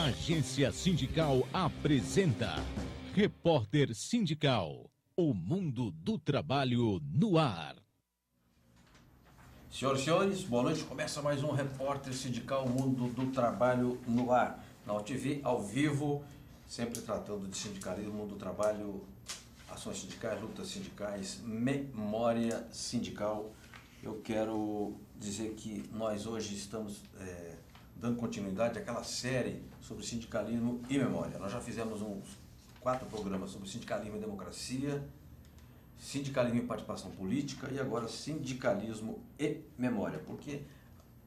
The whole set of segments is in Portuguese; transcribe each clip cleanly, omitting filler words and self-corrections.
Agência Sindical apresenta Repórter Sindical, o mundo do trabalho no ar. Senhoras e senhores, boa noite. Começa mais um Repórter Sindical, o mundo do trabalho no ar. Na UTV, ao vivo, sempre tratando de sindicalismo, mundo do trabalho, ações sindicais, lutas sindicais, memória sindical. Eu quero dizer que nós hoje estamos dando continuidade àquela série sobre sindicalismo e memória. Nós já fizemos uns 4 programas sobre sindicalismo e democracia, sindicalismo e participação política e agora sindicalismo e memória, porque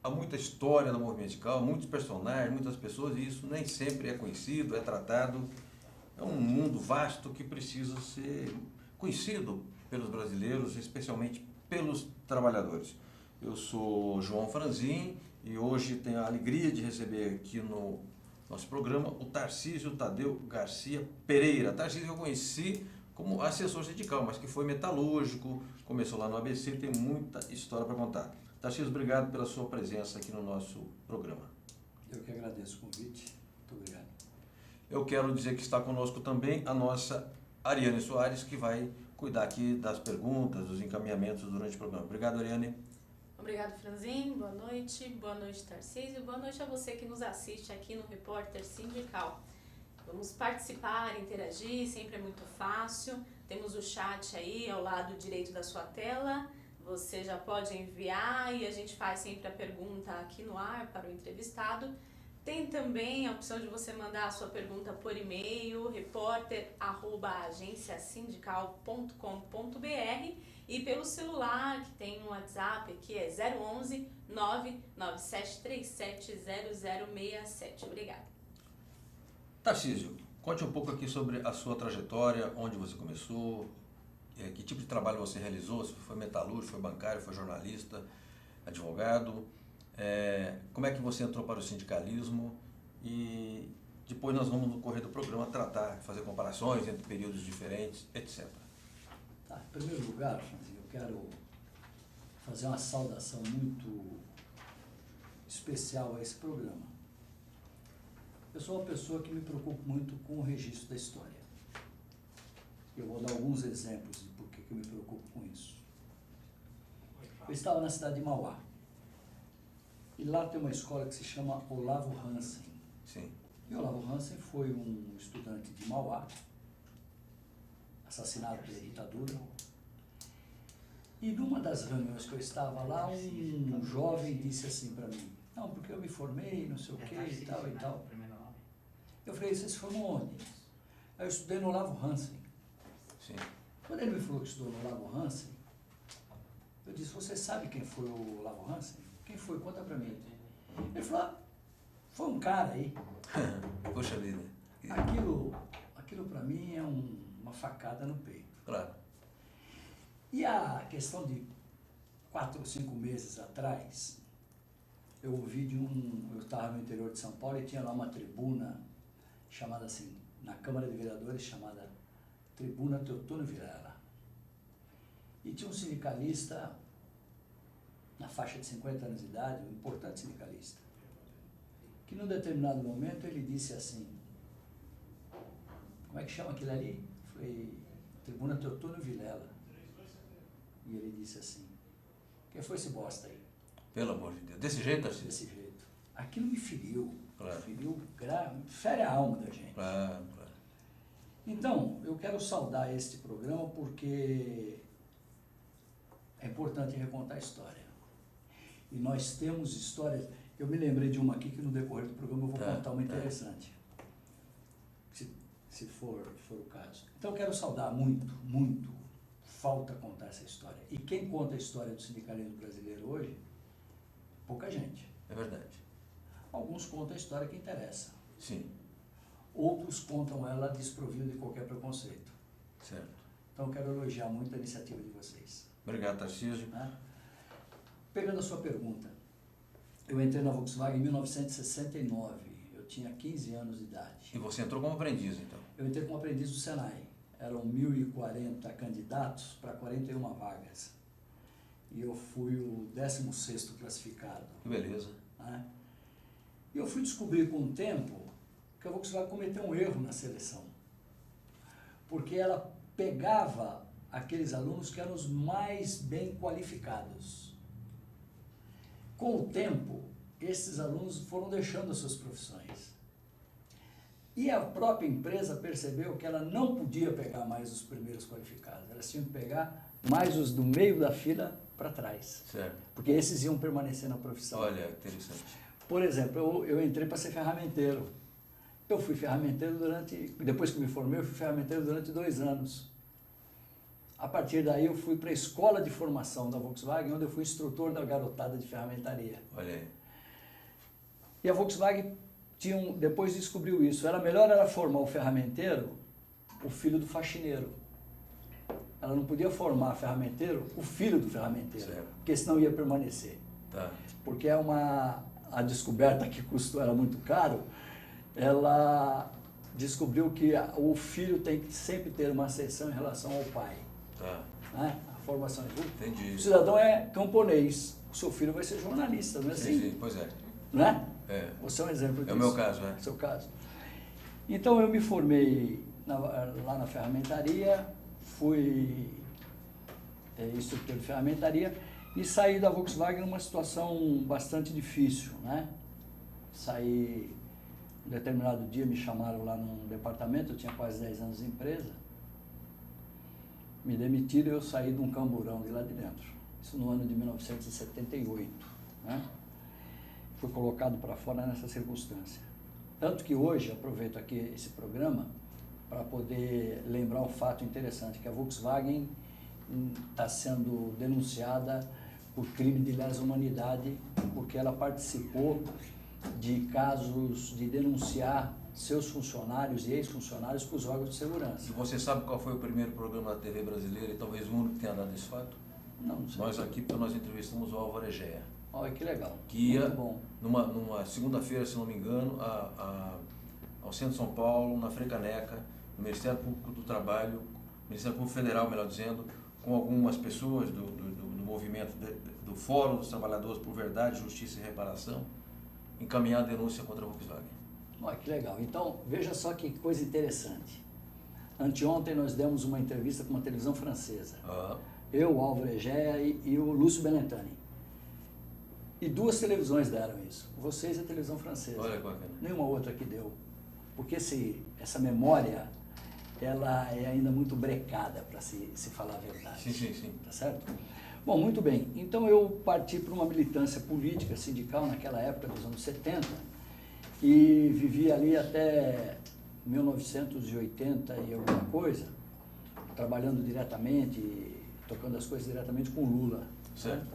há muita história no movimento sindical, muitos personagens, muitas pessoas, e isso nem sempre é conhecido, é tratado. É um mundo vasto que precisa ser conhecido pelos brasileiros, especialmente pelos trabalhadores. Eu sou João Franzin e hoje tenho a alegria de receber aqui no nosso programa o Tarcísio Tadeu Garcia Pereira. Tarcísio eu conheci como assessor sindical, mas que foi metalúrgico, começou lá no ABC, tem muita história para contar. Tarcísio, obrigado pela sua presença aqui no nosso programa. Eu que agradeço o convite. Muito obrigado. Eu quero dizer que está conosco também a nossa Ariane Soares, que vai cuidar aqui das perguntas, dos encaminhamentos durante o programa. Obrigado, Ariane. Obrigado, Franzin. Boa noite, Tarcísio. Boa noite a você que nos assiste aqui no Repórter Sindical. Vamos participar, interagir, sempre é muito fácil. Temos o chat aí ao lado direito da sua tela. Você já pode enviar e a gente faz sempre a pergunta aqui no ar para o entrevistado. Tem também a opção de você mandar a sua pergunta por e-mail, repórter@agenciasindical.com.br, e pelo celular, que tem um WhatsApp aqui, é 011 997370067. Obrigada. Tarcísio, conte um pouco aqui sobre a sua trajetória, onde você começou, que tipo de trabalho você realizou, se foi metalúrgico, foi bancário, foi jornalista, advogado, como é que você entrou para o sindicalismo, e depois nós vamos no correr do programa tratar, fazer comparações entre períodos diferentes, etc. Tá, em primeiro lugar, eu quero fazer uma saudação muito especial a esse programa. Eu sou uma pessoa que me preocupo muito com o registro da história. Eu vou dar alguns exemplos de por que eu me preocupo com isso. Eu estava na cidade de Mauá. E lá tem uma escola que se chama Olavo Hansen. Sim. E Olavo Hansen foi um estudante de Mauá, assassinado pela ditadura. E numa das reuniões que eu estava lá, um jovem disse assim para mim: não, porque eu me formei, não sei o quê, e tal e tal. Eu falei: você se formou onde? Aí eu estudei no Olavo Hansen. Sim. Quando ele me falou que estudou no Olavo Hansen, eu disse: você sabe quem foi o Olavo Hansen? Quem foi? Conta pra mim. Ele falou: ah, foi um cara aí. Poxa vida. Aquilo pra mim é uma facada no peito. Claro. E a questão de 4 ou 5 meses atrás, eu ouvi eu estava no interior de São Paulo e tinha lá uma tribuna chamada assim, na Câmara de Vereadores, chamada Tribuna Teotônio Vilela. E tinha um sindicalista na faixa de 50 anos de idade, um importante sindicalista, que num determinado momento ele disse assim: como é que chama aquilo ali? Eu falei: Tribuna Teotônio Vilela. E ele disse assim: quem foi esse bosta aí? Pelo amor de Deus. Desse jeito, assim? Desse jeito. Aquilo me feriu. Claro. Fere a alma da gente. Claro, claro. Então, eu quero saudar este programa porque é importante recontar a história. E nós temos histórias. Eu me lembrei de uma aqui que no decorrer do programa eu vou contar uma interessante. Se for o caso. Então eu quero saudar muito. Falta contar essa história. E quem conta a história do sindicalismo brasileiro hoje? Pouca gente. É verdade. Alguns contam a história que interessa. Sim. Outros contam ela desprovida de qualquer preconceito. Certo. Então eu quero elogiar muito a iniciativa de vocês. Obrigado, Tarcísio. Pegando a sua pergunta, eu entrei na Volkswagen em 1969, eu tinha 15 anos de idade. E você entrou como aprendiz, então? Eu entrei como aprendiz do Senai, eram 1.040 candidatos para 41 vagas. E eu fui o 16º classificado. Que beleza. E eu fui descobrir com o tempo que a Volkswagen cometeu um erro na seleção. Porque ela pegava aqueles alunos que eram os mais bem qualificados. Com o tempo, esses alunos foram deixando as suas profissões. E a própria empresa percebeu que ela não podia pegar mais os primeiros qualificados, elas tinham que pegar mais os do meio da fila para trás. Certo. Porque esses iam permanecer na profissão. Olha, interessante. Por exemplo, eu entrei para ser ferramenteiro. Eu fui ferramenteiro depois que me formei, eu fui ferramenteiro durante 2 anos. A partir daí eu fui para a escola de formação da Volkswagen, onde eu fui instrutor da garotada de ferramentaria. Olha aí. E a Volkswagen depois descobriu isso. Era melhor formar o ferramenteiro, o filho do faxineiro. Ela não podia formar ferramenteiro, o filho do ferramenteiro, certo, porque senão ia permanecer. Tá. Porque a descoberta que era muito caro, ela descobriu que o filho tem que sempre ter uma ascensão em relação ao pai. Tá. Né? A formação Entendi. O cidadão é camponês, o seu filho vai ser jornalista, não é assim? Sim, pois é. Né? É. Você é um exemplo disso. É o meu caso, né? É o seu caso. Então eu me formei lá na ferramentaria, fui instrutor de ferramentaria e saí da Volkswagen numa situação bastante difícil, né? Saí, um determinado dia me chamaram lá num departamento, eu tinha quase 10 anos de empresa, me demitiram e eu saí de um camburão de lá de dentro. Isso no ano de 1978, né? Fui colocado para fora nessa circunstância. Tanto que hoje, aproveito aqui esse programa para poder lembrar um fato interessante, que a Volkswagen está sendo denunciada por crime de lesa humanidade, porque ela participou de casos de denunciar seus funcionários e ex-funcionários para os órgãos de segurança. E você sabe qual foi o primeiro programa da TV brasileira e talvez o único que tenha dado esse fato? Não sei. Nós aqui, porque nós entrevistamos o Álvaro Egea. Olha que legal. Que ia, muito bom. numa segunda-feira, se não me engano, ao centro de São Paulo, na Frecaneca, no Ministério Público do Trabalho, Ministério Público Federal, melhor dizendo, com algumas pessoas do movimento do Fórum dos Trabalhadores por Verdade, Justiça e Reparação, encaminhar a denúncia contra a Volkswagen. Olha que legal. Então, veja só que coisa interessante. Anteontem nós demos uma entrevista com uma televisão francesa. Eu, o Álvaro Egea e o Lúcio Benentani. E 2 televisões deram isso. Vocês e a televisão francesa. Olha que bacana. Nenhuma outra que deu. Porque essa memória, ela é ainda muito brecada, para se falar a verdade. Sim. Tá certo? Bom, muito bem. Então eu parti para uma militância política, sindical, naquela época dos anos 70, e vivi ali até 1980 e alguma coisa, trabalhando diretamente, tocando as coisas diretamente com Lula. Certo.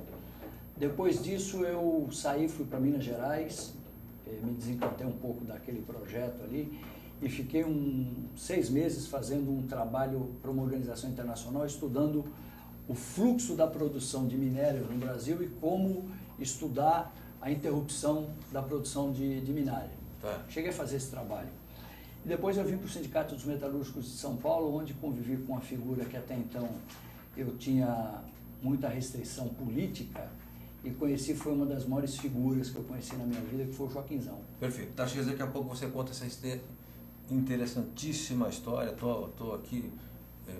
Depois disso eu saí, fui para Minas Gerais, me desencantei um pouco daquele projeto ali e fiquei 6 meses fazendo um trabalho para uma organização internacional, estudando o fluxo da produção de minério no Brasil e como estudar a interrupção da produção de minério. Tá. Cheguei a fazer esse trabalho. E depois eu vim para o Sindicato dos Metalúrgicos de São Paulo, onde convivi com uma figura que até então eu tinha muita restrição política e foi uma das maiores figuras que eu conheci na minha vida, que foi o Joaquinzão. Perfeito. Taxis, daqui a pouco você conta essa interessantíssima história. Estou aqui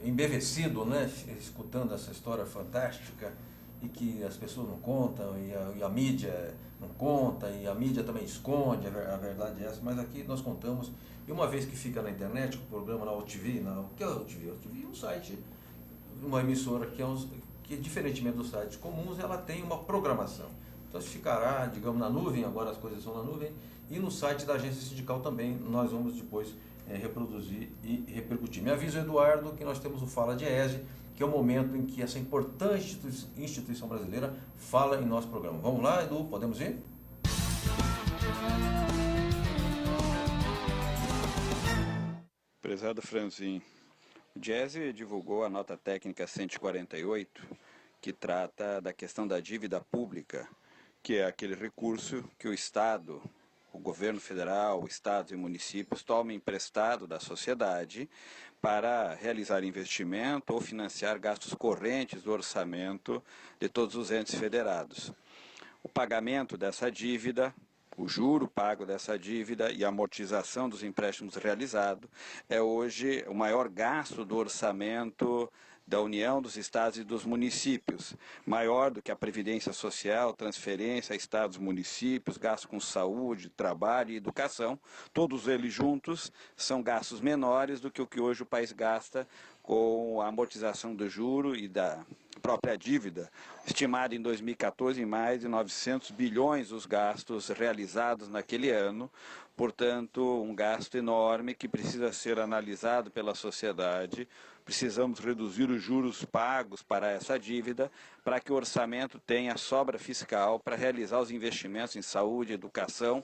embevecido, né, escutando essa história fantástica e que as pessoas não contam e a mídia não conta e a mídia também esconde, a verdade é essa, mas aqui nós contamos. E uma vez que fica na internet, o programa na OTV, o que é a OTV? A OTV é um site, uma emissora que diferentemente dos sites comuns, ela tem uma programação. Então ficará, digamos, na nuvem, agora as coisas são na nuvem, e no site da agência sindical também nós vamos depois reproduzir e repercutir. Me avisa, Eduardo, que nós temos o Fala Diese, que é o momento em que essa importante instituição brasileira fala em nosso programa. Vamos lá, Edu, podemos ir? Prezado Franzin, o Diese divulgou a nota técnica 148, que trata da questão da dívida pública, que é aquele recurso que o Estado, o governo federal, estados e municípios tomam emprestado da sociedade para realizar investimento ou financiar gastos correntes do orçamento de todos os entes federados. O pagamento dessa dívida O juro pago dessa dívida e a amortização dos empréstimos realizados é hoje o maior gasto do orçamento da União, dos estados e dos municípios, maior do que a Previdência Social, transferência a estados e municípios, gasto com saúde, trabalho e educação. Todos eles juntos são gastos menores do que o que hoje o país gasta com a amortização do juro e da própria dívida, estimada em 2014 em mais de 900 bilhões os gastos realizados naquele ano, portanto, um gasto enorme que precisa ser analisado pela sociedade. Precisamos reduzir os juros pagos para essa dívida para que o orçamento tenha sobra fiscal para realizar os investimentos em saúde, educação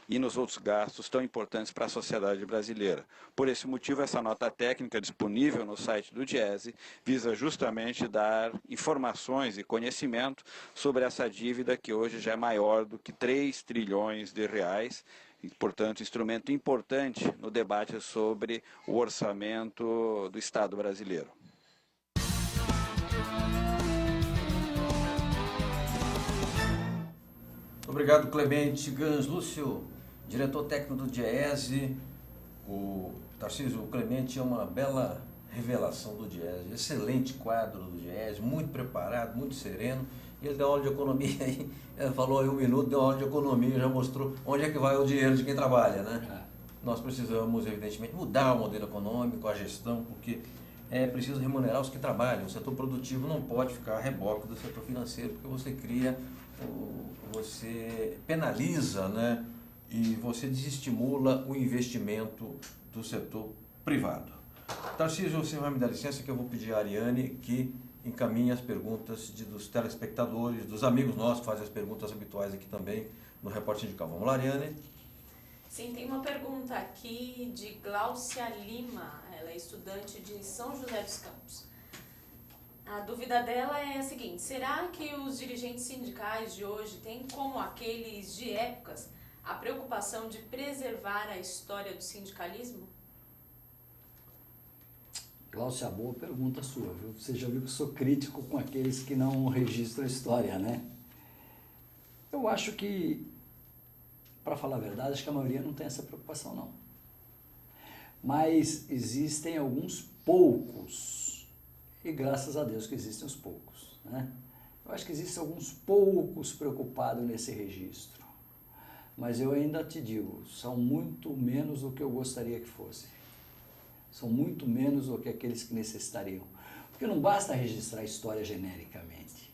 e nos outros gastos tão importantes para a sociedade brasileira. Por esse motivo, essa nota técnica disponível no site do Diese visa justamente dar informações e conhecimento sobre essa dívida que hoje já é maior do que 3 trilhões de reais, e, portanto, instrumento importante no debate sobre o orçamento do Estado brasileiro. Obrigado, Clemente Gans. Lúcio, diretor técnico do Diese. O Tarcísio, o Clemente é uma bela revelação do Diese, excelente quadro do Diese, muito preparado, muito sereno. Ele deu aula de economia aí, ele falou aí 1 minuto, deu aula de economia, já mostrou onde é que vai o dinheiro de quem trabalha, né? Nós precisamos, evidentemente, mudar o modelo econômico, a gestão, porque é preciso remunerar os que trabalham. O setor produtivo não pode ficar a reboque do setor financeiro, porque você cria, você penaliza, né? E você desestimula o investimento do setor privado. Tarcísio, você vai me dar licença que eu vou pedir à Ariane que encaminhe as perguntas dos telespectadores, dos amigos nossos que fazem as perguntas habituais aqui também no Repórter Sindical. Vamos lá, Ariane? Sim, tem uma pergunta aqui de Gláucia Lima, ela é estudante de São José dos Campos. A dúvida dela é a seguinte: será que os dirigentes sindicais de hoje têm, como aqueles de épocas, a preocupação de preservar a história do sindicalismo? Glaucia, boa pergunta sua, viu? Você já viu que eu sou crítico com aqueles que não registram a história, né? Eu acho que, para falar a verdade, acho que a maioria não tem essa preocupação, não. Mas existem alguns poucos, e graças a Deus que existem os poucos, né? Eu acho que existem alguns poucos preocupados nesse registro. Mas eu ainda te digo, são muito menos do que eu gostaria que fosse. São muito menos do que aqueles que necessitariam. Porque não basta registrar a história genericamente.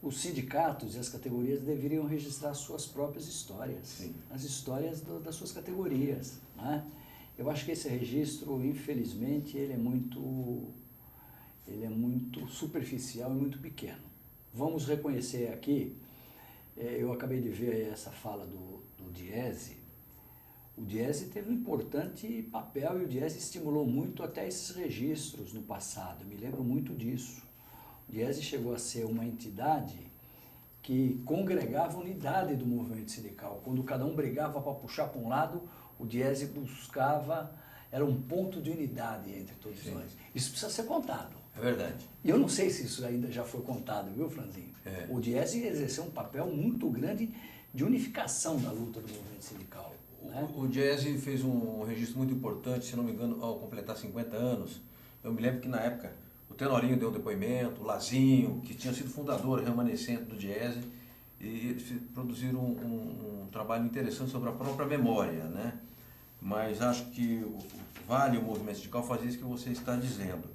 Os sindicatos e as categorias deveriam registrar suas próprias histórias. Sim. As histórias das suas categorias, né? Eu acho que esse registro, infelizmente, ele é muito superficial e muito pequeno. Vamos reconhecer aqui, eu acabei de ver essa fala do Diese. O Diese teve um importante papel e o Diese estimulou muito até esses registros no passado, eu me lembro muito disso. O Diese chegou a ser uma entidade que congregava a unidade do movimento sindical. Quando cada um brigava para puxar para um lado, o Diese buscava, era um ponto de unidade entre todos nós. Isso precisa ser contado. É verdade. E eu não sei se isso ainda já foi contado, viu, Franzinho? É. O Diese exerceu um papel muito grande de unificação da luta do movimento sindical. O Diese fez um registro muito importante, se não me engano, ao completar 50 anos. Eu me lembro que na época o Tenorinho deu um depoimento, o Lazinho, que tinha sido fundador remanescente do Diese, e eles produziram um trabalho interessante sobre a própria memória, né? Mas acho que vale o movimento sindical fazer isso que você está dizendo.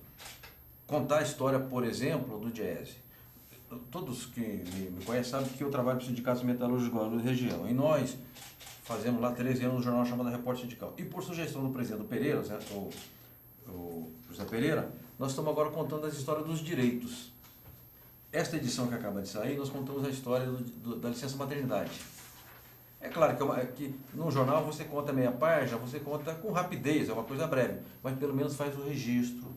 Contar a história, por exemplo, do Diese. Todos que me conhecem sabem que eu trabalho para os sindicatos metalúrgicos da região. E nós fazemos lá 13 anos um jornal chamado Repórter Sindical. E por sugestão do presidente Pereira, o José Pereira, nós estamos agora contando as histórias dos direitos. Esta edição que acaba de sair, nós contamos a história da licença maternidade. É claro que no jornal você conta meia página, você conta com rapidez, é uma coisa breve, mas pelo menos faz o registro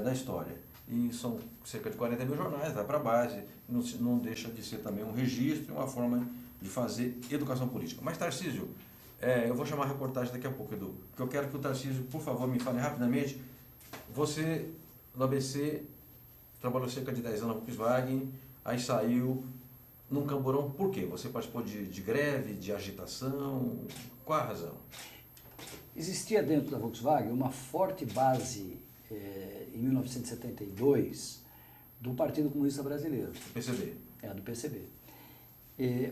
da história. E são cerca de 40 mil jornais, vai para a base, não deixa de ser também um registro e uma forma de fazer educação política. Mas, Tarcísio, eu vou chamar a reportagem daqui a pouco, Edu, porque eu quero que o Tarcísio, por favor, me fale rapidamente. Você, no ABC, trabalhou cerca de 10 anos na Volkswagen, aí saiu, num Camburão, por quê? Você participou de greve, de agitação? Qual a razão? Existia dentro da Volkswagen uma forte base, em 1972, do Partido Comunista Brasileiro. Do PCB. Do PCB.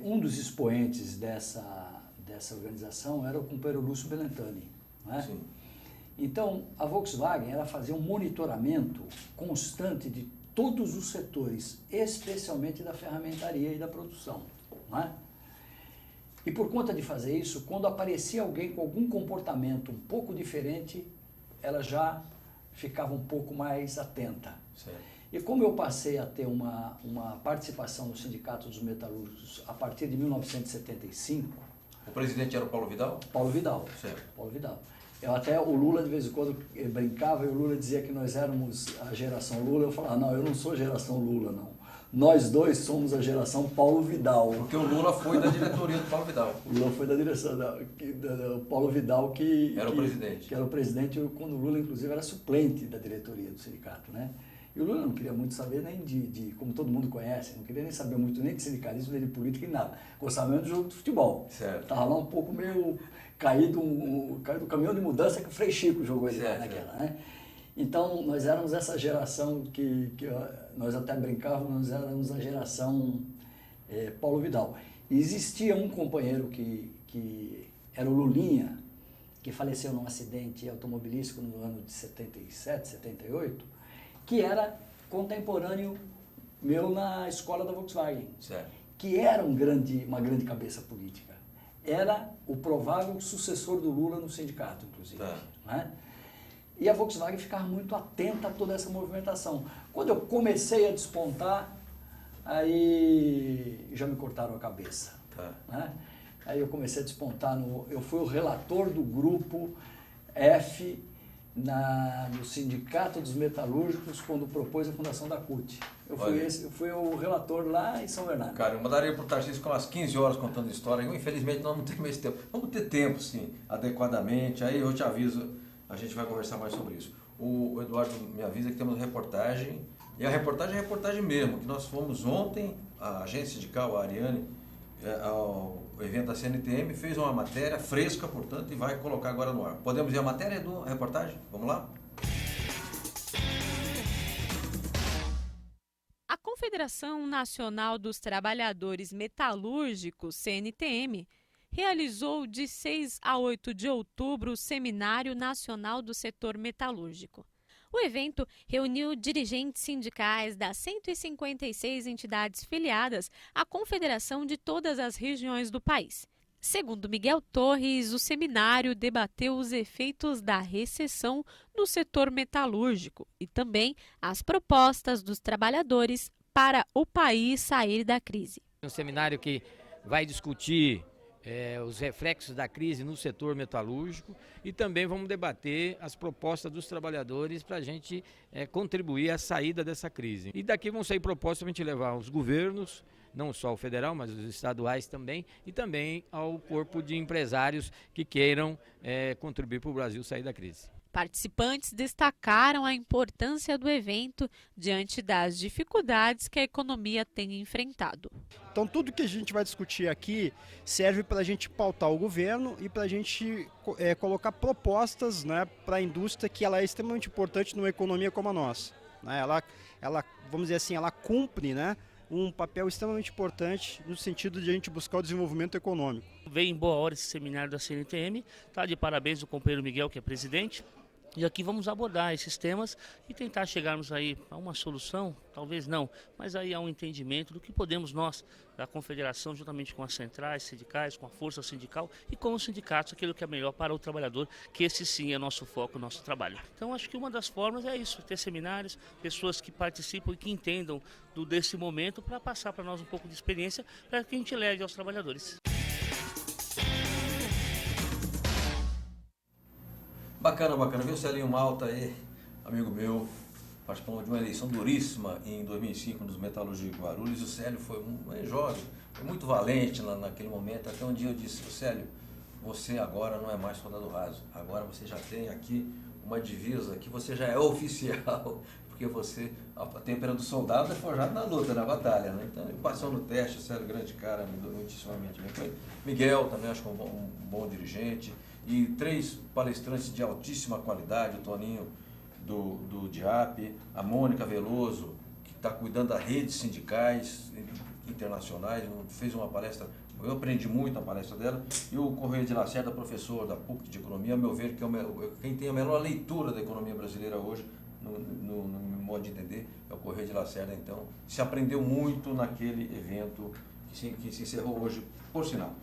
Um dos expoentes dessa organização era o companheiro Lúcio Belentani. Não é? Sim. Então, a Volkswagen ela fazia um monitoramento constante de todos os setores, especialmente da ferramentaria e da produção. Não é? E por conta de fazer isso, quando aparecia alguém com algum comportamento um pouco diferente, ela já ficava um pouco mais atenta. Certo. E como eu passei a ter uma participação no Sindicato dos Metalúrgicos a partir de 1975... O presidente era o Paulo Vidal? Paulo Vidal. Certo. Paulo Vidal. Até o Lula, de vez em quando, brincava e o Lula dizia que nós éramos a geração Lula. Eu falava, não, eu não sou geração Lula, não. Nós dois somos a geração Paulo Vidal. Porque o Lula foi da diretoria do Paulo Vidal. O Lula foi da direção do Paulo Vidal, que era o presidente. Que era o presidente quando o Lula, inclusive, era suplente da diretoria do sindicato, né? E o Lula não queria muito saber nem como todo mundo conhece, não queria nem saber muito nem de sindicalismo, nem de política, nem nada. Gostava mesmo do jogo de futebol. Estava lá um pouco meio caído do caminhão de mudança que o Frei Chico jogou ele lá naquela, né? Então, nós éramos essa geração que nós até brincávamos, nós éramos a geração Paulo Vidal. E existia um companheiro que era o Lulinha, que faleceu num acidente automobilístico no ano de 77, 78, que era contemporâneo meu na escola da Volkswagen, certo. Que era uma grande cabeça política. Era o provável sucessor do Lula no sindicato, inclusive. Né? E a Volkswagen ficava muito atenta a toda essa movimentação. Quando eu comecei a despontar, aí já me cortaram a cabeça. Né? Aí eu comecei a despontar, eu fui o relator do grupo F no Sindicato dos Metalúrgicos quando propôs a fundação da CUT. Eu fui o relator lá em São Bernardo. Cara, eu mandaria para o Tarcísio com umas 15 horas contando história. Infelizmente nós não temos mais tempo. Vamos ter tempo, sim, adequadamente. Aí eu te aviso, a gente vai conversar mais sobre isso. O Eduardo me avisa que temos reportagem. E a reportagem é reportagem mesmo, que nós fomos ontem, a agência sindical, a Ariane, ao evento da CNTM, fez uma matéria fresca, portanto, e vai colocar agora no ar. Podemos ver a matéria do reportagem? Vamos lá? A Confederação Nacional dos Trabalhadores Metalúrgicos, CNTM, realizou de 6 a 8 de outubro o Seminário Nacional do Setor Metalúrgico. O evento reuniu dirigentes sindicais das 156 entidades filiadas à Confederação de todas as regiões do país. Segundo Miguel Torres, o seminário debateu os efeitos da recessão no setor metalúrgico e também as propostas dos trabalhadores para o país sair da crise. Um seminário que vai discutir os reflexos da crise no setor metalúrgico e também vamos debater as propostas dos trabalhadores para a gente contribuir à saída dessa crise. E daqui vão sair propostas para a gente levar os governos, não só o federal, mas os estaduais também, e também ao corpo de empresários que queiram contribuir para o Brasil sair da crise. Participantes destacaram a importância do evento diante das dificuldades que a economia tem enfrentado. Então tudo que a gente vai discutir aqui serve para a gente pautar o governo e para a gente colocar propostas, né, para a indústria, que ela é extremamente importante numa economia como a nossa. Né? Ela, vamos dizer assim, ela cumpre, né, um papel extremamente importante no sentido de a gente buscar o desenvolvimento econômico. Veio em boa hora esse seminário da CNTM, tá de parabéns o companheiro Miguel, que é presidente. E aqui vamos abordar esses temas e tentar chegarmos aí a uma solução, talvez não, mas aí a um entendimento do que podemos nós, da Confederação, juntamente com as centrais sindicais, com a força sindical e com os sindicatos, aquilo que é melhor para o trabalhador, que esse sim é nosso foco, nosso trabalho. Então acho que uma das formas é isso, ter seminários, pessoas que participam e que entendam desse momento para passar para nós um pouco de experiência para que a gente leve aos trabalhadores. Bacana, bacana. Viu o Celinho Malta aí, amigo meu, participou de uma eleição duríssima em 2005 nos Metalúrgicos de Guarulhos. O Célio foi jovem, foi muito valente naquele momento. Até um dia eu disse, Célio, você agora não é mais soldado raso. Agora você já tem aqui uma divisa que você já é oficial. porque você, a têmpera do soldado é forjada na luta, na batalha, né? Então ele passou no teste, sério, grande cara, me deu muitíssimamente bem. Miguel também, acho que é um bom dirigente, e 3 palestrantes de altíssima qualidade, o Toninho do DIAP, a Mônica Veloso, que está cuidando das redes sindicais internacionais, fez uma palestra, eu aprendi muito na palestra dela, e o Correia de Lacerda, professor da PUC de Economia, a meu ver, que é quem tem a melhor leitura da economia brasileira hoje, no modo de entender, é o Correia de Lacerda. Então, se aprendeu muito naquele evento que se encerrou hoje, por sinal.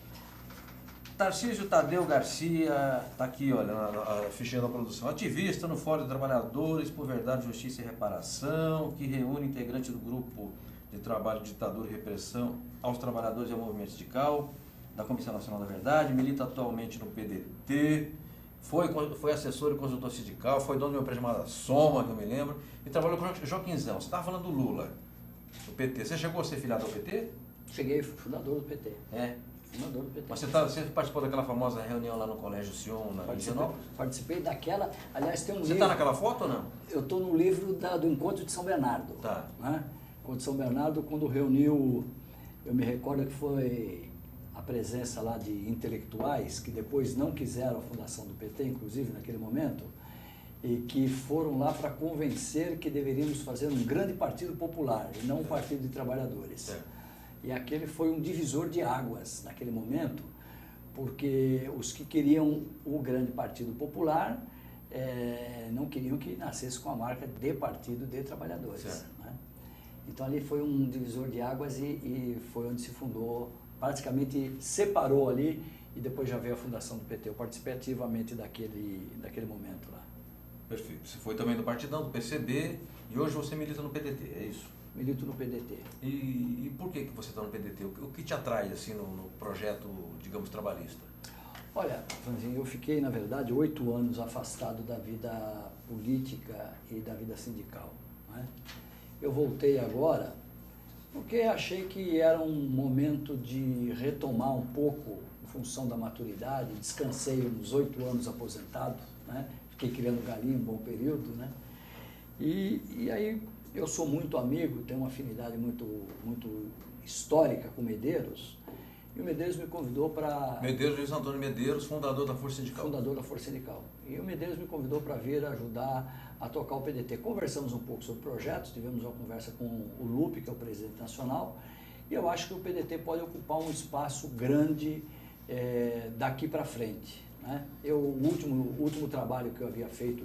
Tarcísio Tadeu Garcia, está aqui, olha, a fichinha da produção. Ativista no Fórum de Trabalhadores por Verdade, Justiça e Reparação, que reúne integrantes do grupo de trabalho Ditadura e Repressão aos Trabalhadores e ao Movimento Sindical, da Comissão Nacional da Verdade, milita atualmente no PDT, foi assessor e consultor sindical, foi dono de uma empresa chamada Soma, que eu me lembro, e trabalhou com o Joaquinzão. Você estava falando do Lula, do PT. Você chegou a ser filiado ao PT? Cheguei, fundador do PT. É. Fundador do PT. Mas você participou daquela famosa reunião lá no Colégio Sion, na Regional? Participei daquela, aliás, tem um livro... Você está naquela foto ou não? Eu estou no livro do Encontro de São Bernardo. Tá. Né? Encontro de São Bernardo, quando reuniu, eu me recordo que foi a presença lá de intelectuais que depois não quiseram a fundação do PT, inclusive naquele momento, e que foram lá para convencer que deveríamos fazer um grande partido popular e não um partido de trabalhadores. É. E aquele foi um divisor de águas naquele momento, porque os que queriam o grande partido popular não queriam que nascesse com a marca de partido de trabalhadores. Né? Então ali foi um divisor de águas e foi onde se fundou, praticamente separou ali, e depois já veio a fundação do PT. Eu participei ativamente daquele momento lá. Perfeito. Você foi também do Partidão, do PCB, e hoje você milita no PDT, é isso? Milito no PDT. E por que você está no PDT? O que te atrai assim, no projeto, digamos, trabalhista? Olha, Franzinho, eu fiquei, na verdade, 8 anos afastado da vida política e da vida sindical. Né? Eu voltei agora porque achei que era um momento de retomar um pouco, em função da maturidade. Descansei uns 8 anos aposentado, né? Fiquei criando galinha um bom período, né? E aí eu sou muito amigo, tenho uma afinidade muito histórica com Medeiros, e o Medeiros me convidou para... Medeiros, Luiz Antônio Medeiros, fundador da Força Sindical. Fundador da Força Sindical. E o Medeiros me convidou para vir ajudar a tocar o PDT. Conversamos um pouco sobre projetos, tivemos uma conversa com o Lupe, que é o presidente nacional, e eu acho que o PDT pode ocupar um espaço grande daqui para frente. Né? O último trabalho que eu havia feito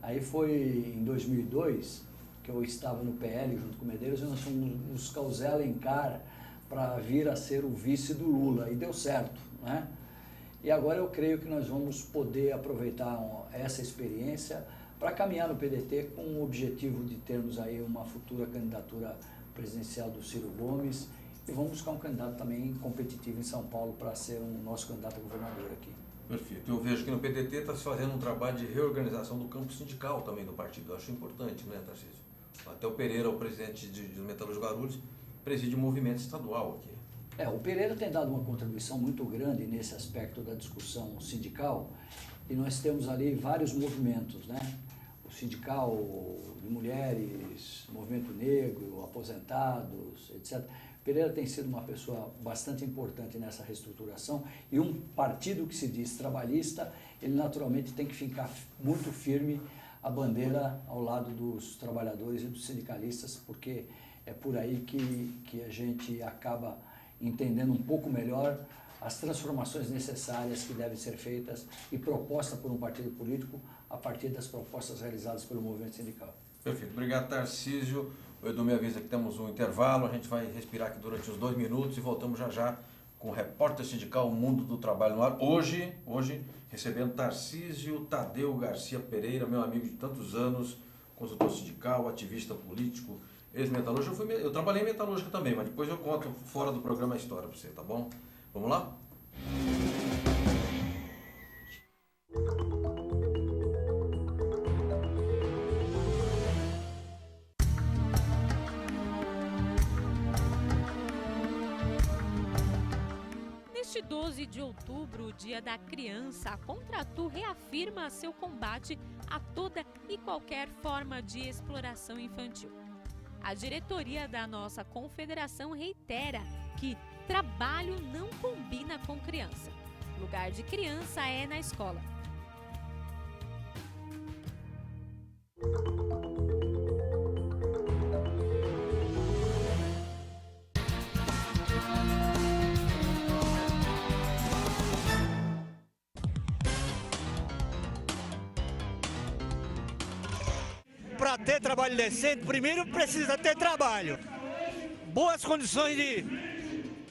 aí foi em 2002, que eu estava no PL junto com o Medeiros, e nós fomos buscar o Zé Alencar para vir a ser o vice do Lula, e deu certo, né? E agora eu creio que nós vamos poder aproveitar essa experiência para caminhar no PDT com o objetivo de termos aí uma futura candidatura presidencial do Ciro Gomes, e vamos buscar um candidato também competitivo em São Paulo para ser o nosso candidato a governador aqui. Perfeito. Eu vejo que no PDT está se fazendo um trabalho de reorganização do campo sindical também do partido. Eu acho importante, né, Tarcísio? Até o Pereira, o presidente de Metalúrgica Guarulhos, preside um movimento estadual aqui. O Pereira tem dado uma contribuição muito grande nesse aspecto da discussão sindical, e nós temos ali vários movimentos, né? O sindical de mulheres, movimento negro, aposentados, etc. Pereira tem sido uma pessoa bastante importante nessa reestruturação, e um partido que se diz trabalhista, ele naturalmente tem que ficar muito firme a bandeira ao lado dos trabalhadores e dos sindicalistas, porque é por aí que a gente acaba entendendo um pouco melhor as transformações necessárias que devem ser feitas e propostas por um partido político a partir das propostas realizadas pelo movimento sindical. Perfeito. Obrigado, Tarcísio. O Edu me avisa que temos um intervalo, a gente vai respirar aqui durante uns 2 minutos e voltamos já com o Repórter Sindical, o Mundo do Trabalho no Ar. Hoje recebendo Tarcísio Tadeu Garcia Pereira, meu amigo de tantos anos, consultor sindical, ativista político, ex-metalúrgico. Eu trabalhei em metalúrgica também, mas depois eu conto fora do programa a história para você, tá bom? Vamos lá? Neste Neste 12 de outubro, o Dia da Criança, a Contratur reafirma seu combate a toda e qualquer forma de exploração infantil. A diretoria da nossa confederação reitera que trabalho não combina com criança. Lugar de criança é na escola. Para ter trabalho decente, primeiro precisa ter trabalho, boas condições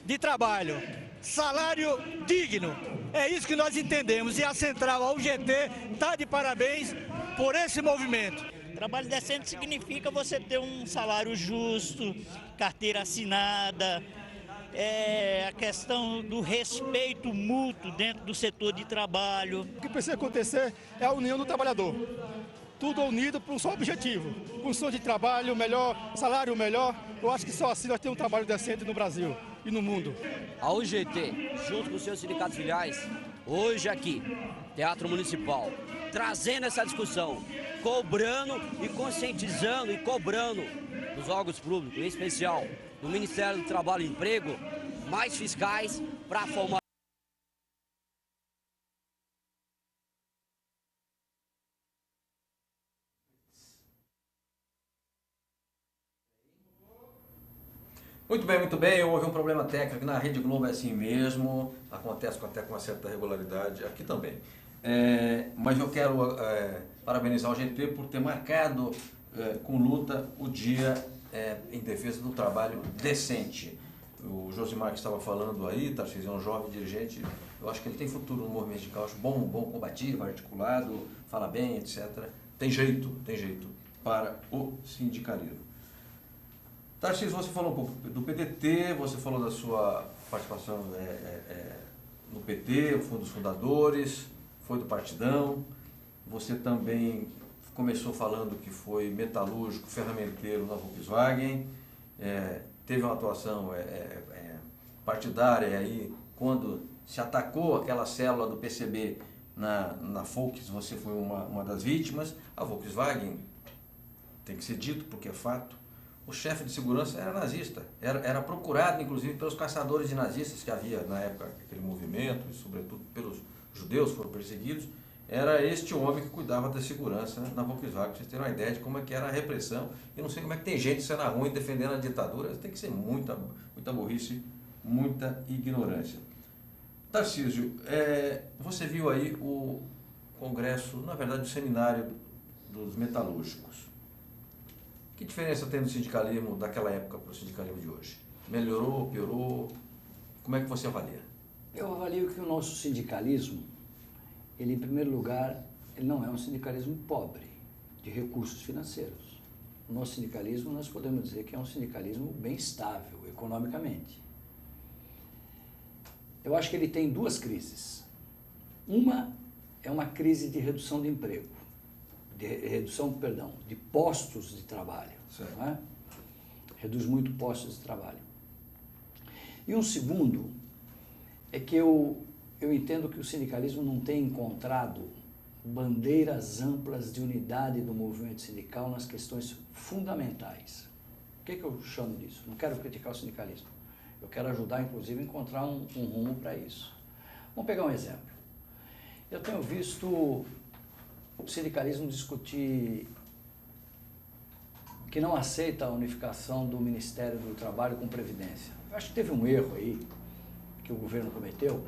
de trabalho, salário digno. É isso que nós entendemos e a Central, a UGT, está de parabéns por esse movimento. Trabalho decente significa você ter um salário justo, carteira assinada, a questão do respeito mútuo dentro do setor de trabalho. O que precisa acontecer é a união do trabalhador. Tudo unido para um só objetivo, condições de trabalho melhor, salário melhor. Eu acho que só assim nós temos um trabalho decente no Brasil e no mundo. A UGT, junto com os seus sindicatos filiais, hoje aqui, Teatro Municipal, trazendo essa discussão, cobrando e conscientizando e cobrando dos órgãos públicos, em especial do Ministério do Trabalho e Emprego, mais fiscais para formar. Muito bem, houve um problema técnico, na Rede Globo é assim mesmo, acontece até com uma certa regularidade, aqui também. Mas eu quero parabenizar o GT por ter marcado com luta o dia em defesa do trabalho decente. O Josimar que estava falando aí, Tarcísio, é um jovem dirigente, eu acho que ele tem futuro no movimento sindical, acho bom combativo, articulado, fala bem, etc. Tem jeito para o sindicalismo. Tarcísio, você falou um pouco do PDT, você falou da sua participação no PT, foi um dos fundadores, foi do Partidão. Você também começou falando que foi metalúrgico, ferramenteiro na Volkswagen, teve uma atuação partidária aí, quando se atacou aquela célula do PCB na Volks, você foi uma das vítimas. A Volkswagen, tem que ser dito porque é fato, o chefe de segurança era nazista, era procurado inclusive pelos caçadores de nazistas que havia na época, aquele movimento, e sobretudo pelos judeus que foram perseguidos. Era este homem que cuidava da segurança na Volkswagen, para vocês terem uma ideia de como é que era a repressão. Eu não sei como é que tem gente saindo na rua e defendendo a ditadura, tem que ser muita burrice, muita ignorância. Tarcísio, você viu aí o congresso, na verdade o seminário dos metalúrgicos. Que diferença tem do sindicalismo daquela época para o sindicalismo de hoje? Melhorou, piorou? Como é que você avalia? Eu avalio que o nosso sindicalismo, ele em primeiro lugar, ele não é um sindicalismo pobre, de recursos financeiros. O nosso sindicalismo, nós podemos dizer que é um sindicalismo bem estável economicamente. Eu acho que ele tem duas crises. Uma é uma crise de redução de emprego. De postos de trabalho. Não é? Reduz muito postos de trabalho. E um segundo é que eu entendo que o sindicalismo não tem encontrado bandeiras amplas de unidade do movimento sindical nas questões fundamentais. O que eu chamo disso? Não quero criticar o sindicalismo. Eu quero ajudar, inclusive, a encontrar um rumo para isso. Vamos pegar um exemplo. Eu tenho visto o sindicalismo discutir que não aceita a unificação do Ministério do Trabalho com Previdência. Eu acho que teve um erro aí que o governo cometeu,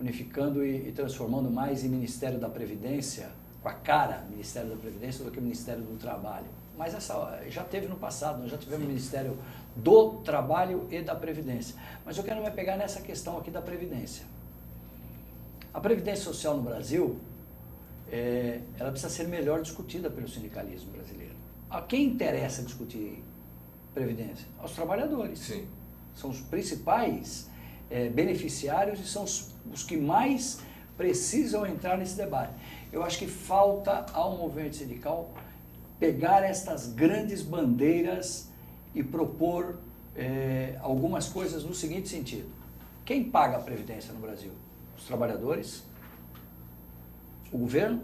unificando e transformando mais em Ministério da Previdência, com a cara Ministério da Previdência, do que Ministério do Trabalho. Mas essa já teve no passado, nós já tivemos o Ministério do Trabalho e da Previdência. Mas eu quero me pegar nessa questão aqui da Previdência. A Previdência Social no Brasil, ela precisa ser melhor discutida pelo sindicalismo brasileiro. A quem interessa discutir Previdência? Aos trabalhadores. Sim. São os principais beneficiários e são os que mais precisam entrar nesse debate. Eu acho que falta ao movimento sindical pegar estas grandes bandeiras e propor algumas coisas no seguinte sentido. Quem paga a Previdência no Brasil? Os trabalhadores, o governo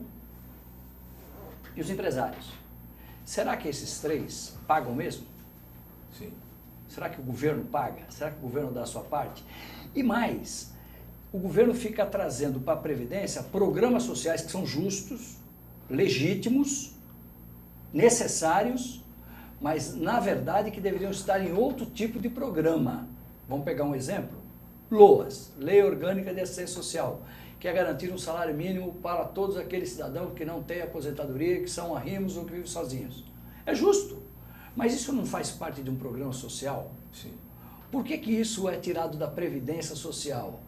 e os empresários. Será que esses três pagam mesmo? Sim. Será que o governo paga? Será que o governo dá a sua parte? E mais, o governo fica trazendo para a Previdência programas sociais que são justos, legítimos, necessários, mas na verdade que deveriam estar em outro tipo de programa. Vamos pegar um exemplo? LOAS, Lei Orgânica de Assistência Social, que é garantir um salário mínimo para todos aqueles cidadãos que não têm aposentadoria, que são arrimos ou que vivem sozinhos. É justo, mas isso não faz parte de um programa social? Sim. Por que isso é tirado da Previdência Social?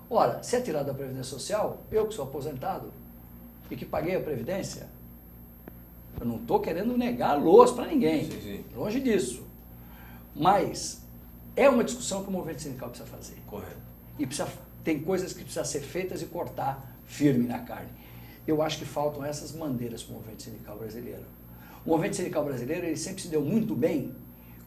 Ora, se é tirado da Previdência Social, eu que sou aposentado e que paguei a Previdência, eu não estou querendo negar LOAS para ninguém, longe disso. Mas é uma discussão que o movimento sindical precisa fazer. Correto. E tem coisas que precisam ser feitas e cortar firme na carne. Eu acho que faltam essas bandeiras para o movimento sindical brasileiro. O movimento sindical brasileiro ele sempre se deu muito bem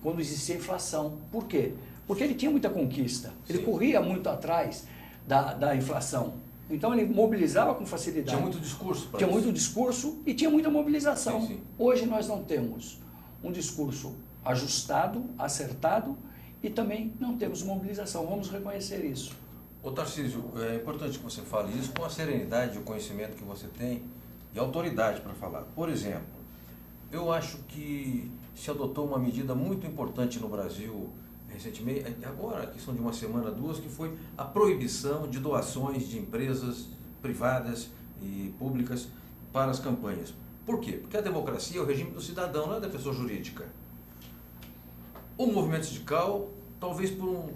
quando existia inflação. Por quê? Porque ele tinha muita conquista. Ele corria muito atrás da inflação. Então ele mobilizava com facilidade. Tinha muito discurso. Tinha muito discurso e tinha muita mobilização. Sim, sim. Hoje nós não temos um discurso ajustado, acertado e também não temos mobilização. Vamos reconhecer isso. Ô Tarcísio, é importante que você fale isso com a serenidade e o conhecimento que você tem e autoridade para falar. Por exemplo, eu acho que se adotou uma medida muito importante no Brasil recentemente, agora, questão de uma semana, duas, que foi a proibição de doações de empresas privadas e públicas para as campanhas. Por quê? Porque a democracia é o regime do cidadão, não é da pessoa jurídica. O movimento sindical, talvez por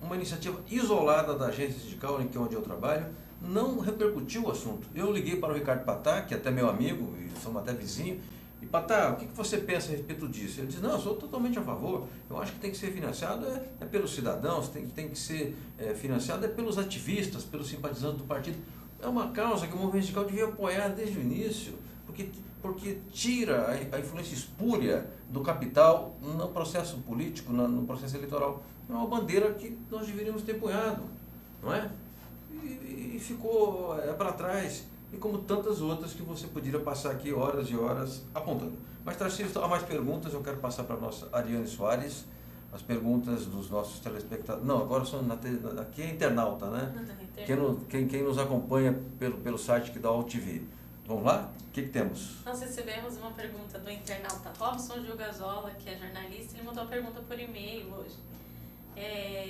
uma iniciativa isolada da agência sindical, que é onde eu trabalho, não repercutiu o assunto. Eu liguei para o Ricardo Patá, que é até meu amigo, e somos até vizinho, e Patá, o que você pensa a respeito disso? Ele disse, não, eu sou totalmente a favor, eu acho que tem que ser financiado pelos cidadãos, tem que ser financiado pelos ativistas, pelos simpatizantes do partido. É uma causa que o movimento sindical devia apoiar desde o início, porque tira a influência espúria do capital no processo político, no processo eleitoral. É uma bandeira que nós deveríamos ter apoiado, não é? E ficou para trás, e como tantas outras que você poderia passar aqui horas e horas apontando. Mas, Tarcísio, há mais perguntas, eu quero passar para a nossa Ariane Soares, as perguntas dos nossos telespectadores. Não, agora são aqui é internauta, né? Quem nos acompanha pelo site que dá o TV. Vamos lá? O que temos? Nós recebemos uma pergunta do internauta Robson Gilgazola, que é jornalista, ele mandou a pergunta por e-mail hoje.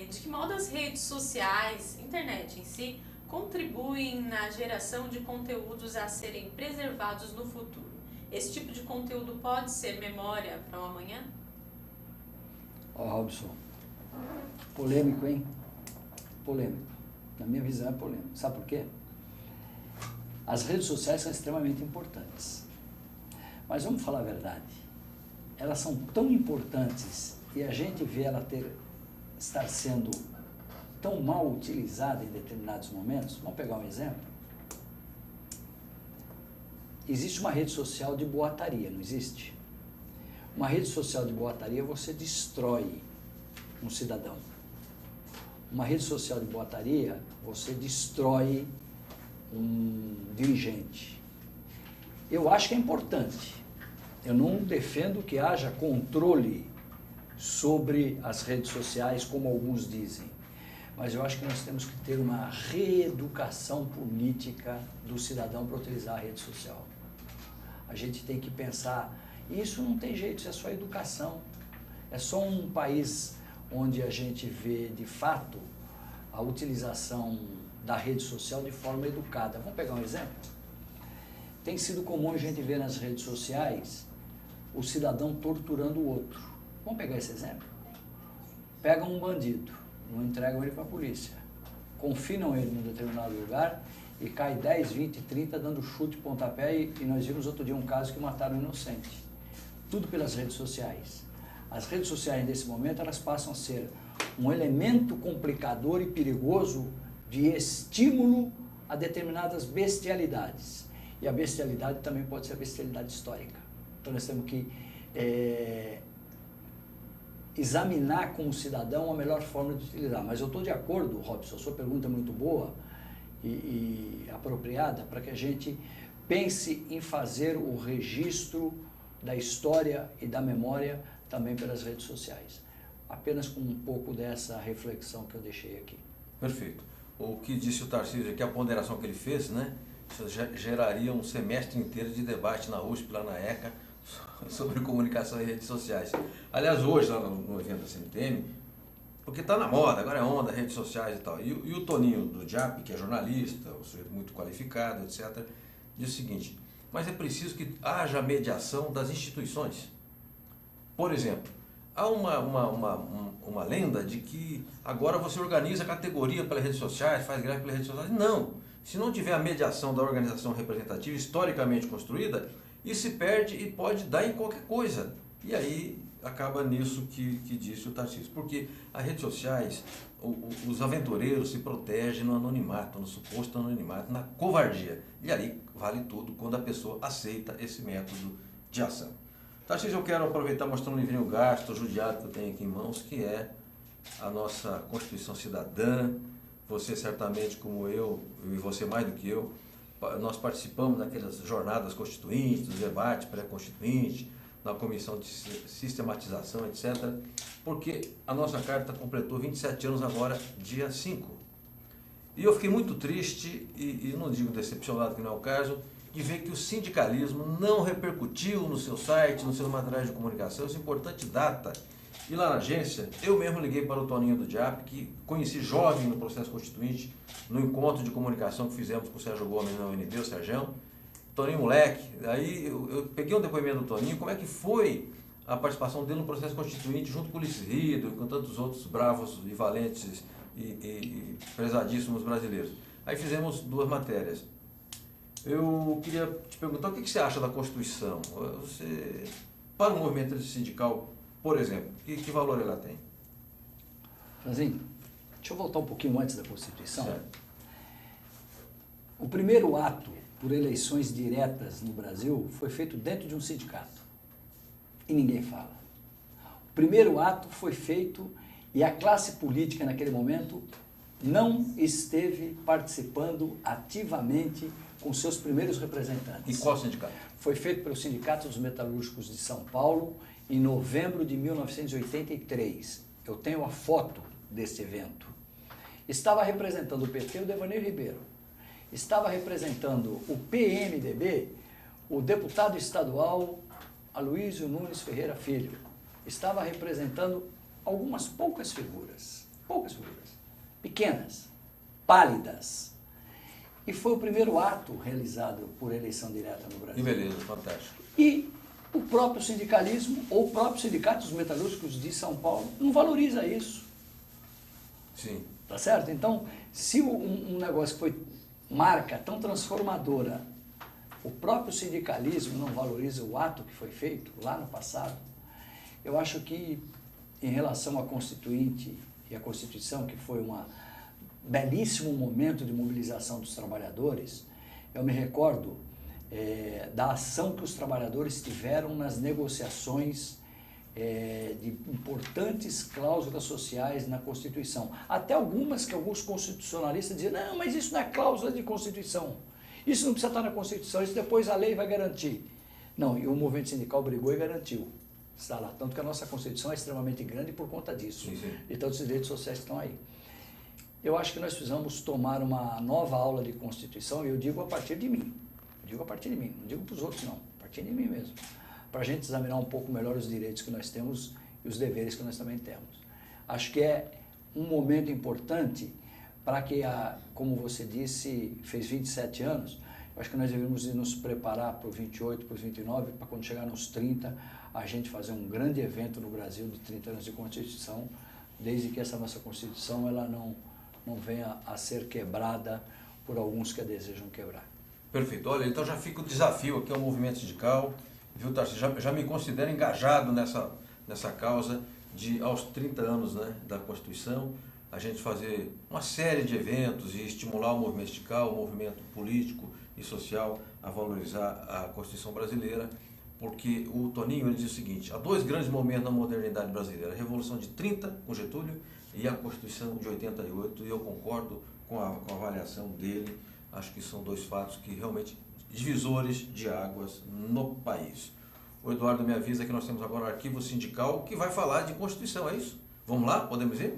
De que modo as redes sociais, internet em si, contribuem na geração de conteúdos a serem preservados no futuro? Esse tipo de conteúdo pode ser memória para o amanhã? Robson, polêmico, hein? Polêmico. Na minha visão é polêmico. Sabe por quê? As redes sociais são extremamente importantes. Mas vamos falar a verdade. Elas são tão importantes e a gente vê ela estar sendo tão mal utilizada em determinados momentos. Vamos pegar um exemplo. Existe uma rede social de boataria, não existe? Uma rede social de boataria você destrói um cidadão. Uma rede social de boataria você destrói um dirigente. Eu acho que é importante. Eu não defendo que haja controle sobre as redes sociais, como alguns dizem. Mas eu acho que nós temos que ter uma reeducação política do cidadão para utilizar a rede social. A gente tem que pensar, isso não tem jeito, isso é só educação. É só um país onde a gente vê, de fato, a utilização da rede social de forma educada. Vamos pegar um exemplo? Tem sido comum a gente ver nas redes sociais o cidadão torturando o outro. Vamos pegar esse exemplo? Pegam um bandido, não entregam ele para a polícia, confinam ele num determinado lugar e cai 10, 20, 30 dando chute, pontapé e nós vimos outro dia um caso que mataram um inocente. Tudo pelas redes sociais. As redes sociais nesse momento elas passam a ser um elemento complicador e perigoso de estímulo a determinadas bestialidades. E a bestialidade também pode ser a bestialidade histórica. Então nós temos que examinar como cidadão a melhor forma de utilizar. Mas eu estou de acordo, Robson, a sua pergunta é muito boa e apropriada para que a gente pense em fazer o registro da história e da memória também pelas redes sociais. Apenas com um pouco dessa reflexão que eu deixei aqui. Perfeito. O que disse o Tarcísio aqui, a ponderação que ele fez, né? Isso geraria um semestre inteiro de debate na USP, lá na ECA, sobre comunicação e redes sociais. Aliás, hoje, lá no evento da CNTM, porque está na moda, agora é onda, redes sociais e tal. E o Toninho do JAP, que é jornalista, um sujeito muito qualificado, etc., diz o seguinte: mas é preciso que haja mediação das instituições. Por exemplo, há uma lenda de que agora você organiza categoria pelas redes sociais, faz greve pelas redes sociais. Não! Se não tiver a mediação da organização representativa historicamente construída, isso se perde e pode dar em qualquer coisa. E aí acaba nisso que disse o Tarcísio. Porque as redes sociais, os aventureiros se protegem no anonimato, no suposto anonimato, na covardia. E aí vale tudo quando a pessoa aceita esse método de ação. Tarcísio, eu quero aproveitar e mostrar um livrinho gasto, judiado que eu tenho aqui em mãos, que é a nossa Constituição Cidadã. Você certamente, como eu, e você mais do que eu, nós participamos daquelas jornadas constituintes, dos debates pré-constituintes, na comissão de sistematização, etc. Porque a nossa carta completou 27 anos agora, dia 5. E eu fiquei muito triste, e não digo decepcionado, que não é o caso, de ver que o sindicalismo não repercutiu no seu site, nos seus materiais de comunicação, essa importante data. E lá na agência, eu mesmo liguei para o Toninho do JAP, que conheci jovem no processo constituinte, no encontro de comunicação que fizemos com o Sérgio Gomes na UNB, o Sérgio. Toninho moleque, aí eu peguei um depoimento do Toninho, como é que foi a participação dele no processo constituinte, junto com o Ulisses Rido e com tantos outros bravos e valentes e prezadíssimos brasileiros. Aí fizemos 2 matérias. Eu queria te perguntar, o que você acha da Constituição? Para o movimento sindical, por exemplo, que valor ela tem? Franzinho, deixa eu voltar um pouquinho antes da Constituição. Certo. O primeiro ato por eleições diretas no Brasil foi feito dentro de um sindicato. E ninguém fala. O primeiro ato foi feito e a classe política naquele momento não esteve participando ativamente com seus primeiros representantes. E qual sindicato? Foi feito pelo Sindicato dos Metalúrgicos de São Paulo em novembro de 1983. Eu tenho a foto desse evento. Estava representando o PT o Devanir Ribeiro. Estava representando o PMDB o deputado estadual Aloysio Nunes Ferreira Filho. Estava representando algumas poucas figuras, pequenas, pálidas. E foi o primeiro ato realizado por eleição direta no Brasil. Que beleza, fantástico. E o próprio sindicalismo, ou o próprio Sindicato dos Metalúrgicos de São Paulo, não valoriza isso. Sim. Tá certo? Então, se um negócio que foi marca tão transformadora, o próprio sindicalismo não valoriza o ato que foi feito lá no passado, eu acho que, em relação à Constituinte e à Constituição, que foi um belíssimo momento de mobilização dos trabalhadores, eu me recordo da ação que os trabalhadores tiveram nas negociações de importantes cláusulas sociais na Constituição. Até algumas que alguns constitucionalistas diziam, não, mas isso não é cláusula de Constituição. Isso não precisa estar na Constituição, isso depois a lei vai garantir. Não, e o movimento sindical brigou e garantiu. Está lá. Tanto que a nossa Constituição é extremamente grande por conta disso. Sim, sim. E tantos direitos sociais que estão aí. Eu acho que nós precisamos tomar uma nova aula de Constituição, e eu digo a partir de mim. Não digo para os outros não, a partir de mim mesmo. Para a gente examinar um pouco melhor os direitos que nós temos e os deveres que nós também temos. Acho que é um momento importante para que, como você disse, fez 27 anos, eu acho que nós devemos nos preparar para o 28, para os 29, para quando chegar nos 30, a gente fazer um grande evento no Brasil de 30 anos de Constituição, desde que essa nossa Constituição ela não venha a ser quebrada por alguns que a desejam quebrar. Perfeito. Olha, então já fica o desafio aqui ao movimento sindical, viu, Tarcísio? Já me considero engajado nessa causa de, aos 30 anos, né, da Constituição, a gente fazer uma série de eventos e estimular o movimento sindical, o movimento político e social a valorizar a Constituição brasileira, porque o Toninho ele diz o seguinte: há dois grandes momentos na modernidade brasileira, a Revolução de 30 com Getúlio e a Constituição de 88, e eu concordo com a avaliação dele. Acho que são dois fatos que realmente divisores de águas no país. O Eduardo me avisa que nós temos agora o arquivo sindical que vai falar de Constituição, é isso? Vamos lá? Podemos ir?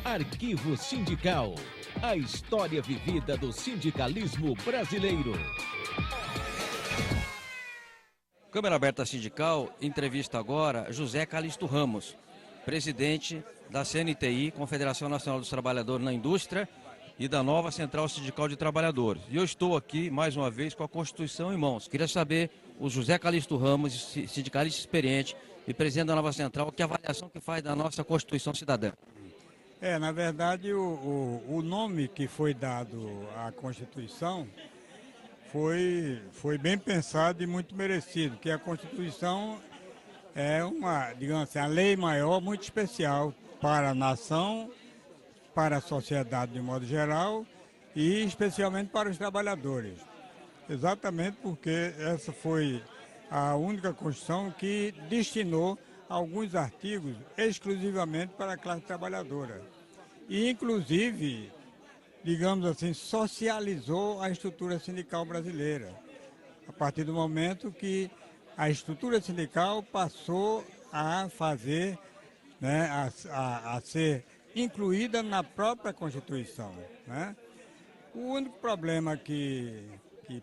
Arquivo Sindical. A história vivida do sindicalismo brasileiro. Câmara Aberta Sindical entrevista agora José Calixto Ramos, presidente da CNTI, Confederação Nacional dos Trabalhadores na Indústria, e da nova Central Sindical de Trabalhadores. E eu estou aqui, mais uma vez, com a Constituição em mãos. Queria saber, o José Calixto Ramos, sindicalista experiente e presidente da nova Central, que avaliação que faz da nossa Constituição Cidadã? Na verdade, o nome que foi dado à Constituição foi bem pensado e muito merecido, que a Constituição é uma, digamos assim, a lei maior muito especial para a nação, para a sociedade de modo geral e especialmente para os trabalhadores. Exatamente porque essa foi a única Constituição que destinou alguns artigos exclusivamente para a classe trabalhadora. E, inclusive, digamos assim, socializou a estrutura sindical brasileira. A partir do momento que a estrutura sindical passou a fazer, né, a ser incluída na própria Constituição, né? O único problema que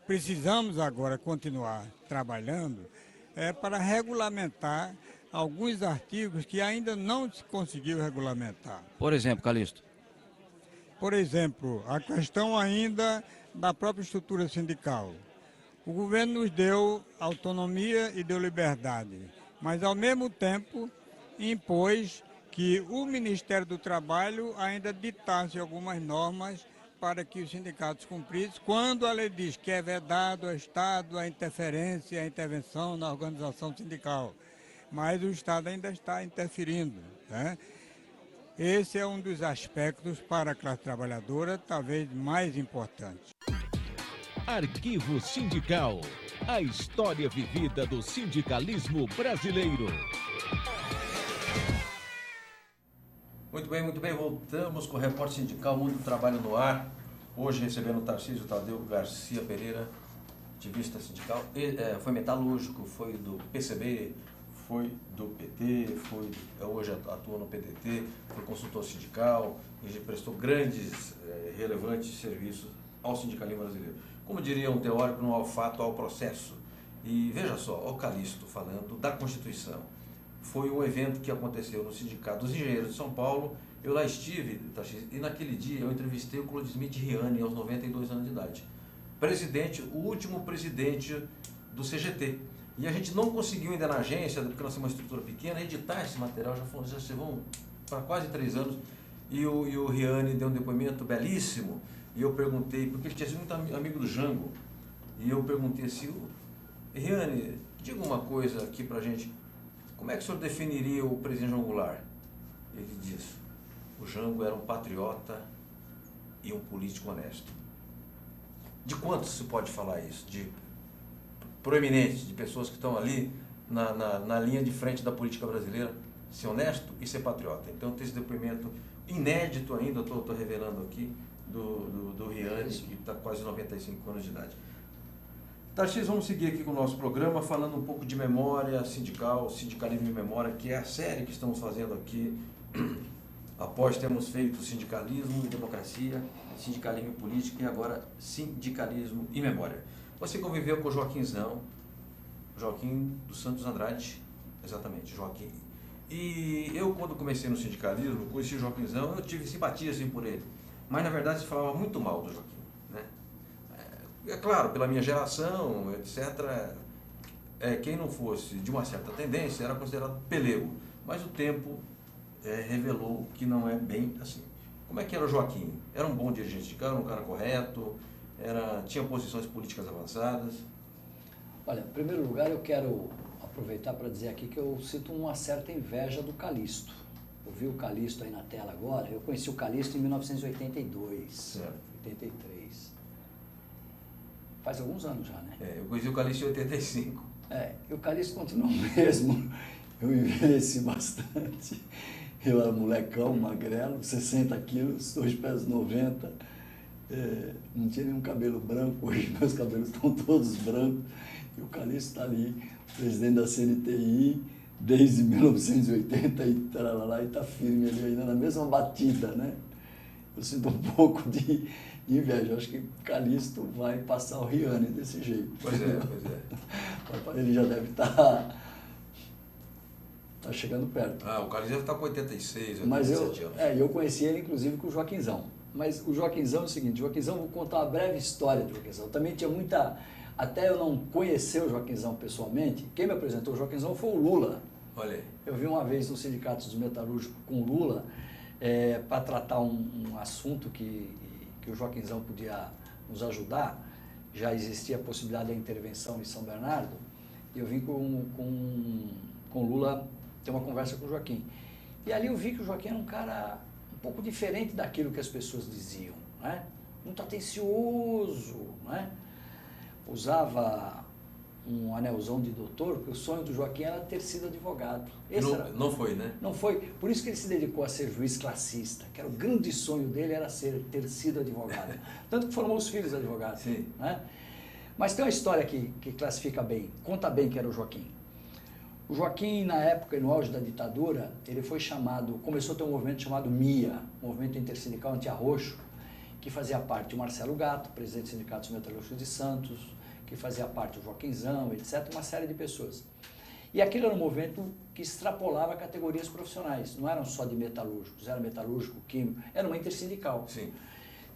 precisamos agora continuar trabalhando é para regulamentar alguns artigos que ainda não se conseguiu regulamentar. Por exemplo, Calixto? Por exemplo, a questão ainda da própria estrutura sindical. O governo nos deu autonomia e deu liberdade, mas ao mesmo tempo impôs que o Ministério do Trabalho ainda ditasse algumas normas para que os sindicatos cumprissem, quando a lei diz que é vedado ao Estado a interferência, a intervenção na organização sindical. Mas o Estado ainda está interferindo, né? Esse é um dos aspectos para a classe trabalhadora, talvez mais importante. Arquivo Sindical. A história vivida do sindicalismo brasileiro. Muito bem, voltamos com o Repórter Sindical Mundo do Trabalho no Ar. Hoje recebendo o Tarcísio Tadeu Garcia Pereira, ativista sindical, foi metalúrgico, foi do PCB, foi do PT, hoje atua no PDT, foi consultor sindical e prestou grandes, relevantes serviços ao sindicalismo brasileiro. Como diria um teórico, não ao fato, ao processo. E veja só, o Calixto falando da Constituição. Foi um evento que aconteceu no Sindicato dos Engenheiros de São Paulo. Eu lá estive, e naquele dia eu entrevistei o Claude Smith Riani, aos 92 anos de idade. O último presidente do CGT. E a gente não conseguiu ainda na agência, porque nós temos uma estrutura pequena, editar esse material, já vão para quase 3 anos. E o Riani deu um depoimento belíssimo. E eu perguntei, porque ele tinha sido muito amigo do Jango. E eu perguntei assim, Riani, diga uma coisa aqui pra gente. Como é que o senhor definiria o presidente João Goulart? Ele disse, o Jango era um patriota e um político honesto. De quantos se pode falar isso? De proeminentes, de pessoas que estão ali na linha de frente da política brasileira, ser honesto e ser patriota. Então tem esse depoimento inédito ainda, estou revelando aqui, do Riani, que está quase 95 anos de idade. Tarcísio, vamos seguir aqui com o nosso programa, falando um pouco de memória sindical, sindicalismo e memória, que é a série que estamos fazendo aqui, após termos feito sindicalismo e democracia, sindicalismo e política, e agora sindicalismo e memória. Você conviveu com o Joaquim dos Santos Andrade, exatamente, Joaquim. E eu, quando comecei no sindicalismo, conheci o Joaquinzão, eu tive simpatia assim, por ele. Mas, na verdade, se falava muito mal do Joaquim, né? É claro, pela minha geração, etc., quem não fosse de uma certa tendência era considerado pelego. Mas o tempo revelou que não é bem assim. Como é que era o Joaquim? Era um bom dirigente de cara, um cara correto, tinha posições políticas avançadas? Olha, em primeiro lugar, eu quero aproveitar para dizer aqui que eu sinto uma certa inveja do Calixto. Eu vi o Calixto aí na tela agora, eu conheci o Calixto em 1982, certo. 83. Faz alguns anos já, né? Eu conheci o Calixto em 85. E o Calixto continua o mesmo. Eu envelheci bastante. Eu era molecão, magrelo, 60 quilos, 2 pés 90. Não tinha nenhum cabelo branco, hoje meus cabelos estão todos brancos. E o Calixto está ali, presidente da CNTI, desde 1980 e está firme ali ainda na mesma batida, né? Eu sinto um pouco de inveja. Eu acho que Calixto vai passar o Riane desse jeito. Pois é. Ele já deve estar chegando perto. O Calixto deve estar com 86, 87 Mas anos. eu conheci ele, inclusive, com o Joaquinzão. Mas o Joaquinzão é o seguinte, Joaquinzão, vou contar uma breve história do Joaquinzão. Também tinha muita... Até eu não conhecer o Joaquinzão pessoalmente, quem me apresentou o Joaquinzão foi o Lula. Olha aí. Eu vi uma vez no Sindicato dos Metalúrgicos com o Lula, para tratar um assunto que o Joaquinzão podia nos ajudar. Já existia a possibilidade da intervenção em São Bernardo, e eu vim com o Lula ter uma conversa com o Joaquim. E ali eu vi que o Joaquim era um cara um pouco diferente daquilo que as pessoas diziam, né? Muito atencioso, né? Usava um anelzão de doutor, porque o sonho do Joaquim era ter sido advogado. Não foi, né? Não foi. Por isso que ele se dedicou a ser juiz classista, que era o grande sonho dele, era ter sido advogado. Tanto que formou os filhos advogados. Sim. Né? Mas tem uma história que classifica bem, conta bem que era o Joaquim. O Joaquim, na época, no auge da ditadura, ele foi chamado, começou a ter um movimento chamado MIA, Movimento Intersindical Anti-Arroxo, que fazia parte o Marcelo Gatto, presidente do Sindicato dos Metalúrgicos de Santos, que fazia parte o Joaquinzão, etc., uma série de pessoas. E aquele era um movimento que extrapolava categorias profissionais, não eram só de metalúrgicos, era metalúrgico, químico, era uma intersindical. Sim.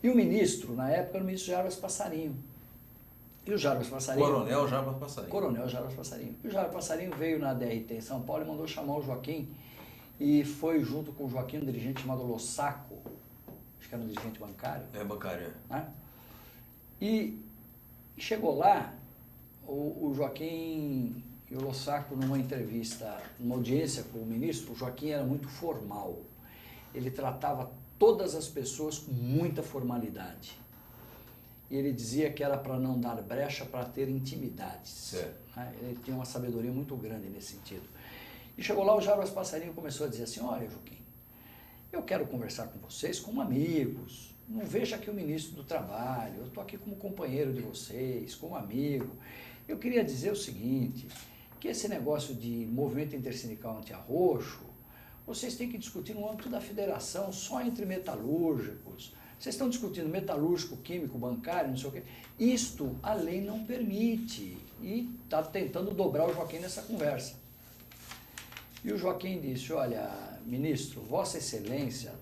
E o ministro, na época, era o ministro Jarbas Passarinho. E o Jarbas Passarinho... Coronel Jarbas Passarinho. Coronel Jarbas Passarinho. E o Jarbas Passarinho veio na DRT em São Paulo e mandou chamar o Joaquim, e foi junto com o Joaquim um dirigente chamado Lossaco, acho que era um dirigente bancário. Bancário. Né? E chegou lá, o Joaquim e o Lossaco, numa entrevista, numa audiência com o ministro, o Joaquim era muito formal. Ele tratava todas as pessoas com muita formalidade. E ele dizia que era para não dar brecha, para ter intimidades. Certo. Né? Ele tinha uma sabedoria muito grande nesse sentido. E chegou lá, o Jarbas Passarinho começou a dizer assim, olha, Joaquim, eu quero conversar com vocês como amigos. Não veja aqui o ministro do Trabalho, eu estou aqui como companheiro de vocês, como amigo. Eu queria dizer o seguinte, que esse negócio de movimento intersindical anti-arroxo, vocês têm que discutir no âmbito da federação, só entre metalúrgicos. Vocês estão discutindo metalúrgico, químico, bancário, não sei o quê. Isto a lei não permite. E está tentando dobrar o Joaquim nessa conversa. E o Joaquim disse, olha, ministro, Vossa Excelência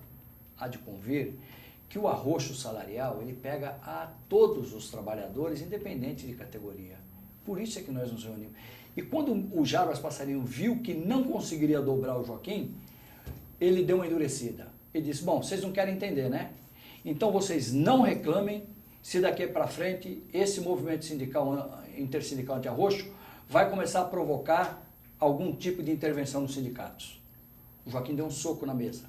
há de convir que o arroxo salarial, ele pega a todos os trabalhadores, independente de categoria. Por isso é que nós nos reunimos. E quando o Jarbas Passarinho viu que não conseguiria dobrar o Joaquim, ele deu uma endurecida. Ele disse, bom, vocês não querem entender, né? Então vocês não reclamem se daqui para frente esse movimento sindical, intersindical anti-arroxo vai começar a provocar algum tipo de intervenção nos sindicatos. O Joaquim deu um soco na mesa.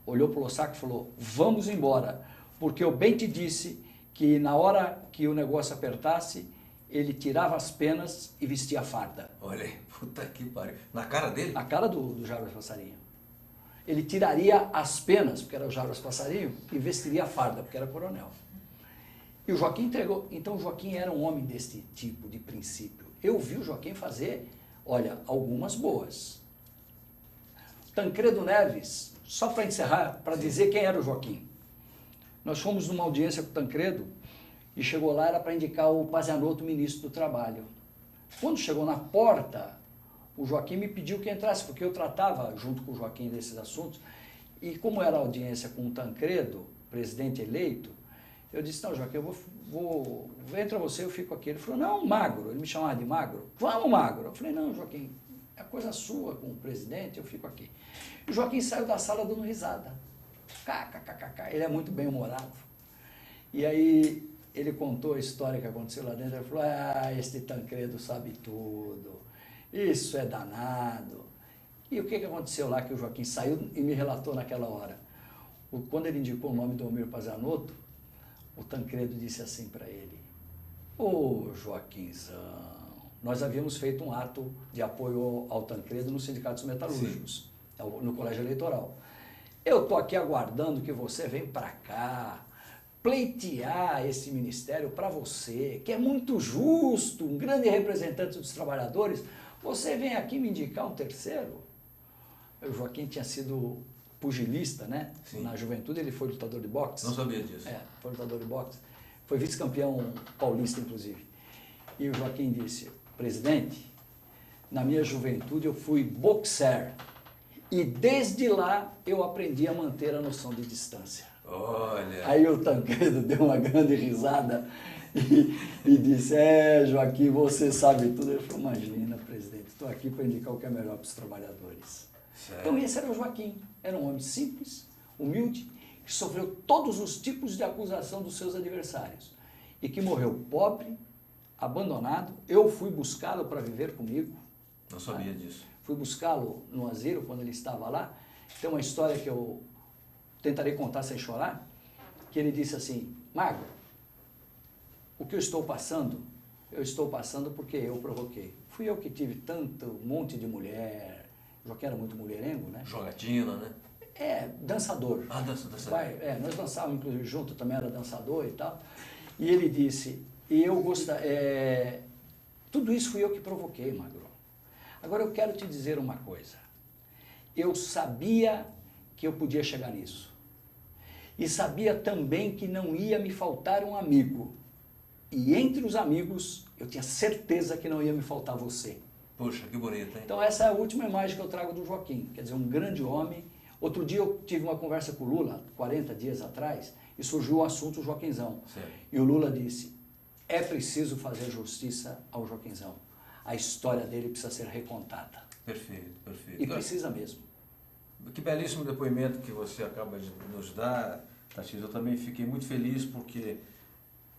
Olhou para o Lossaco e falou, vamos embora, porque eu bem te disse que na hora que o negócio apertasse, ele tirava as penas e vestia a farda. Olha aí, puta que pariu. Na cara dele? Na cara do Jarbas Passarinho. Ele tiraria as penas, porque era o Jarbas Passarinho, e vestiria a farda, porque era coronel. E o Joaquim entregou. Então o Joaquim era um homem desse tipo de princípio. Eu vi o Joaquim fazer, olha, algumas boas. Tancredo Neves, só para encerrar, para dizer quem era o Joaquim. Nós fomos numa audiência com o Tancredo e chegou lá, era para indicar o Pazianotto, ministro do Trabalho. Quando chegou na porta, o Joaquim me pediu que entrasse, porque eu tratava junto com o Joaquim desses assuntos. E como era a audiência com o Tancredo, presidente eleito, eu disse, não, Joaquim, eu vou entra você, eu fico aqui. Ele falou, não, Magro, ele me chamava de Magro. Vamos, Magro. Eu falei, não, Joaquim, é coisa sua com o presidente, eu fico aqui. E o Joaquim saiu da sala dando risada. KKKK, ele é muito bem-humorado. E aí ele contou a história que aconteceu lá dentro, ele falou, este Tancredo sabe tudo, isso é danado. E o que aconteceu lá que o Joaquim saiu e me relatou naquela hora? Quando ele indicou o nome do Almir Pazianotto, o Tancredo disse assim para ele, Ô, Joaquinzão, nós havíamos feito um ato de apoio ao Tancredo nos sindicatos metalúrgicos, no colégio eleitoral. Eu estou aqui aguardando que você venha para cá, pleitear esse ministério para você, que é muito justo, um grande representante dos trabalhadores. Você vem aqui me indicar um terceiro? O Joaquim tinha sido pugilista, né? Sim. Na juventude ele foi lutador de boxe. Não sabia disso. Foi lutador de boxe. Foi vice-campeão paulista, inclusive. E o Joaquim disse, presidente, na minha juventude eu fui boxer. E desde lá eu aprendi a manter a noção de distância. Olha! Aí o Tancredo deu uma grande risada e disse, Joaquim, você sabe tudo. Eu falei, imagina, presidente, estou aqui para indicar o que é melhor para os trabalhadores. Certo. Então esse era o Joaquim. Era um homem simples, humilde, que sofreu todos os tipos de acusação dos seus adversários e que morreu pobre, abandonado. Eu fui buscá-lo para viver comigo. Não sabia disso. Fui buscá-lo no asilo quando ele estava lá. Tem uma história que eu tentarei contar sem chorar, que ele disse assim, Magro, o que eu estou passando porque eu provoquei. Fui eu que tive tanto monte de mulher, Joaquim era muito mulherengo, né? Jogatina, né? Dançador. Dançador. Nós dançávamos inclusive junto, também era dançador e tal. E ele disse, tudo isso fui eu que provoquei, Magro. Agora eu quero te dizer uma coisa. Eu sabia que eu podia chegar nisso. E sabia também que não ia me faltar um amigo. E entre os amigos, eu tinha certeza que não ia me faltar você. Puxa, que bonito, hein? Então essa é a última imagem que eu trago do Joaquim. Quer dizer, um grande homem. Outro dia eu tive uma conversa com o Lula, 40 dias atrás, e surgiu o assunto Joaquinzão. Certo. E o Lula disse, é preciso fazer justiça ao Joaquinzão. A história dele precisa ser recontada. Perfeito, perfeito. E precisa mesmo. Que belíssimo depoimento que você acaba de nos dar, Tarcísio. Eu também fiquei muito feliz porque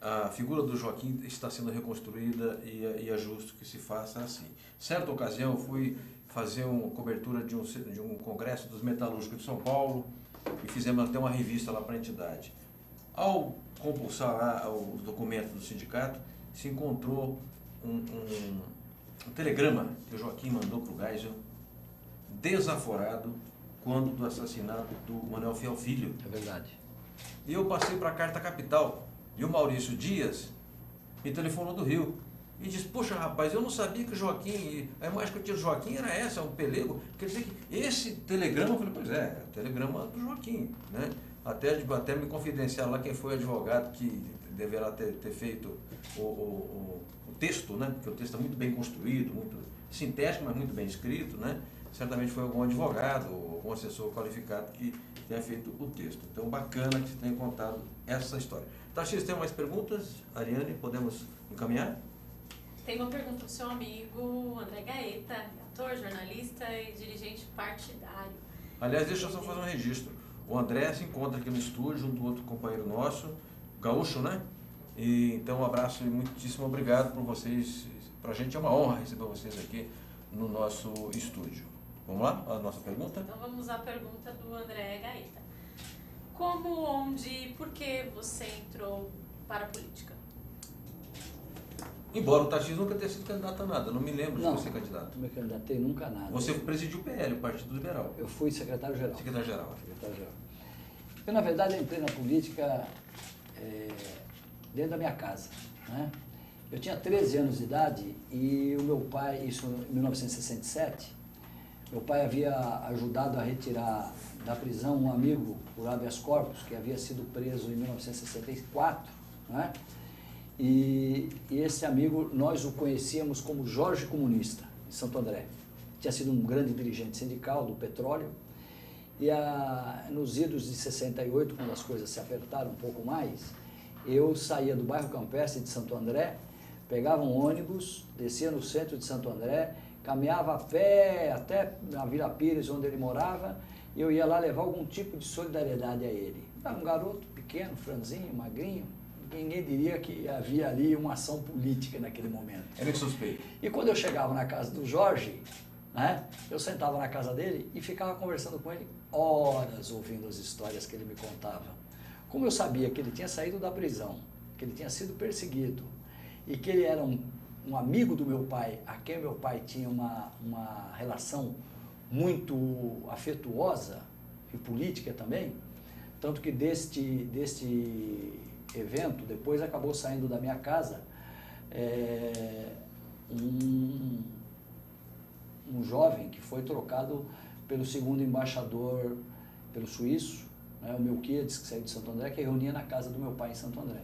a figura do Joaquim está sendo reconstruída e é justo que se faça assim. Certa ocasião eu fui fazer uma cobertura de um congresso dos metalúrgicos de São Paulo e fizemos até uma revista lá para a entidade. Ao compulsar lá os documentos do sindicato, se encontrou um telegrama que o Joaquim mandou para o Geisel, desaforado, quando do assassinato do Manuel Fiel Filho. É verdade. E eu passei para a Carta Capital, e o Maurício Dias me telefonou do Rio, e disse, poxa rapaz, eu não sabia que o Joaquim, a imagem que eu tinha do Joaquim era essa, um pelego, quer dizer que esse telegrama, eu falei, pois é o telegrama do Joaquim, né? Até me confidenciaram lá quem foi o advogado que deverá ter feito o texto, né? Porque o texto é muito bem construído, muito sintético, mas muito bem escrito, né? Certamente foi algum advogado ou algum assessor qualificado que tenha feito o texto. Então, bacana que você tenha contado essa história. Tarcísio, tem mais perguntas? Ariane, podemos encaminhar? Tem uma pergunta do seu amigo André Gaeta, ator, jornalista e dirigente partidário. Aliás, deixa eu só fazer um registro. O André se encontra aqui no estúdio, junto com outro companheiro nosso, gaúcho, né? E, então, um abraço e muitíssimo obrigado por vocês. Para a gente é uma honra receber vocês aqui no nosso estúdio. Vamos lá? A nossa pergunta? Então vamos à pergunta do André Gaeta. Como, onde e por que você entrou para a política? Embora o Tarcísio nunca tenha sido candidato a nada, não me lembro de você candidato. Não me candidatei nunca a nada. Você presidiu o PL, o Partido Liberal. Eu fui secretário-geral. Secretário-geral. Eu, na verdade, entrei na política dentro da minha casa, né? Eu tinha 13 anos de idade e o meu pai, isso em 1967, meu pai havia ajudado a retirar da prisão um amigo por habeas corpus, que havia sido preso em 1964, né? E esse amigo, nós o conhecíamos como Jorge Comunista, de Santo André. Tinha sido um grande dirigente sindical do petróleo. E nos idos de 68, quando as coisas se apertaram um pouco mais, eu saía do bairro Campestre de Santo André, pegava um ônibus, descia no centro de Santo André, caminhava a pé até na Vila Pires, onde ele morava, e eu ia lá levar algum tipo de solidariedade a ele. Era um garoto pequeno, franzinho, magrinho, ninguém diria que havia ali uma ação política naquele momento. Era suspeito. E quando eu chegava na casa do Jorge, né, eu sentava na casa dele e ficava conversando com ele horas, ouvindo as histórias que ele me contava. Como eu sabia que ele tinha saído da prisão, que ele tinha sido perseguido, e que ele era um amigo do meu pai, a quem meu pai tinha uma relação muito afetuosa e política também, tanto que deste evento, depois acabou saindo da minha casa um jovem que foi trocado pelo segundo embaixador, pelo suíço, né, o Melquiades, que saiu de Santo André, que reunia na casa do meu pai em Santo André.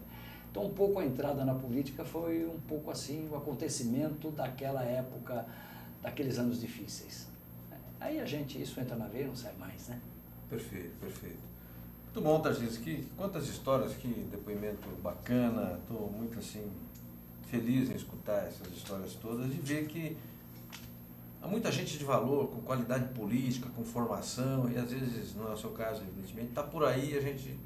Então, um pouco a entrada na política foi um pouco assim, o acontecimento daquela época, daqueles anos difíceis. Aí isso entra na veia e não sai mais, né? Perfeito, perfeito. Muito bom, Tarcísio, quantas histórias, que depoimento bacana, estou muito assim, feliz em escutar essas histórias todas e ver que há muita gente de valor, com qualidade política, com formação, e às vezes, não é o seu caso, evidentemente, está por aí, a gente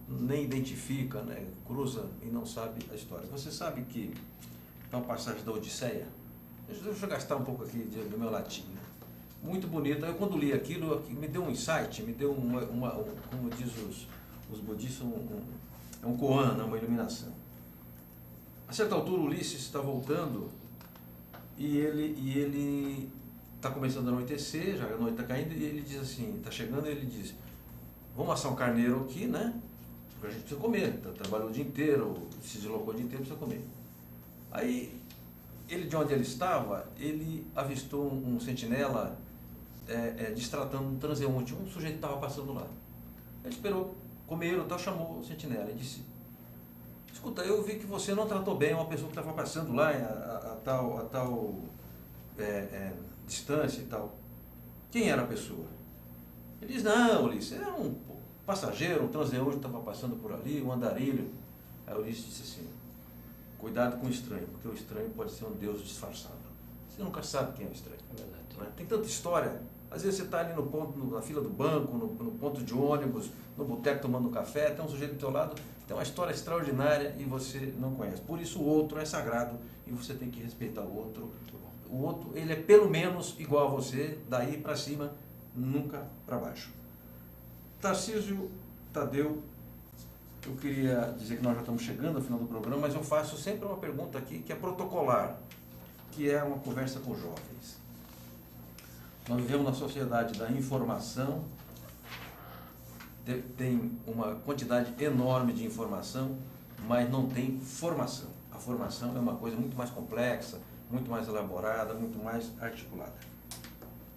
nem identifica, né, cruza e não sabe a história. Você sabe que é uma passagem da Odisseia? Deixa eu gastar um pouco aqui do meu latim, né? Muito bonita. Eu, quando li aquilo, me deu um insight, me deu como diz os budistas, um koan, uma iluminação. A certa altura, Ulisses está voltando e ele está começando a anoitecer, já a noite está caindo, e ele diz assim, está chegando, e ele diz, vamos assar um carneiro aqui, né? Porque a gente precisa comer, trabalhou o dia inteiro, se deslocou o dia inteiro, precisa comer. Aí, de onde ele estava, ele avistou um sentinela destratando um transeunte, um sujeito que estava passando lá. Ele esperou comer, então chamou o sentinela e disse, escuta, eu vi que você não tratou bem uma pessoa que estava passando lá a tal distância e tal. Quem era a pessoa? Ele diz, não, Ulisses, era um passageiro, um transeunte que estava passando por ali, um andarilho. Aí Ulisses disse assim, cuidado com o estranho, porque o estranho pode ser um deus disfarçado. Você nunca sabe quem é o estranho. É verdade. Não é? Tem tanta história. Às vezes você está ali na fila do banco, no ponto de ônibus, no boteco tomando café, tem um sujeito do teu lado, tem uma história extraordinária e você não conhece. Por isso o outro é sagrado e você tem que respeitar o outro. O outro, ele é pelo menos igual a você, daí para cima, nunca para baixo. Tarcísio Tadeu, eu queria dizer que nós já estamos chegando ao final do programa, mas eu faço sempre uma pergunta aqui que é protocolar, que é uma conversa com jovens. Nós vivemos na sociedade da informação, tem uma quantidade enorme de informação, mas não tem formação. A formação é uma coisa muito mais complexa, muito mais elaborada, muito mais articulada.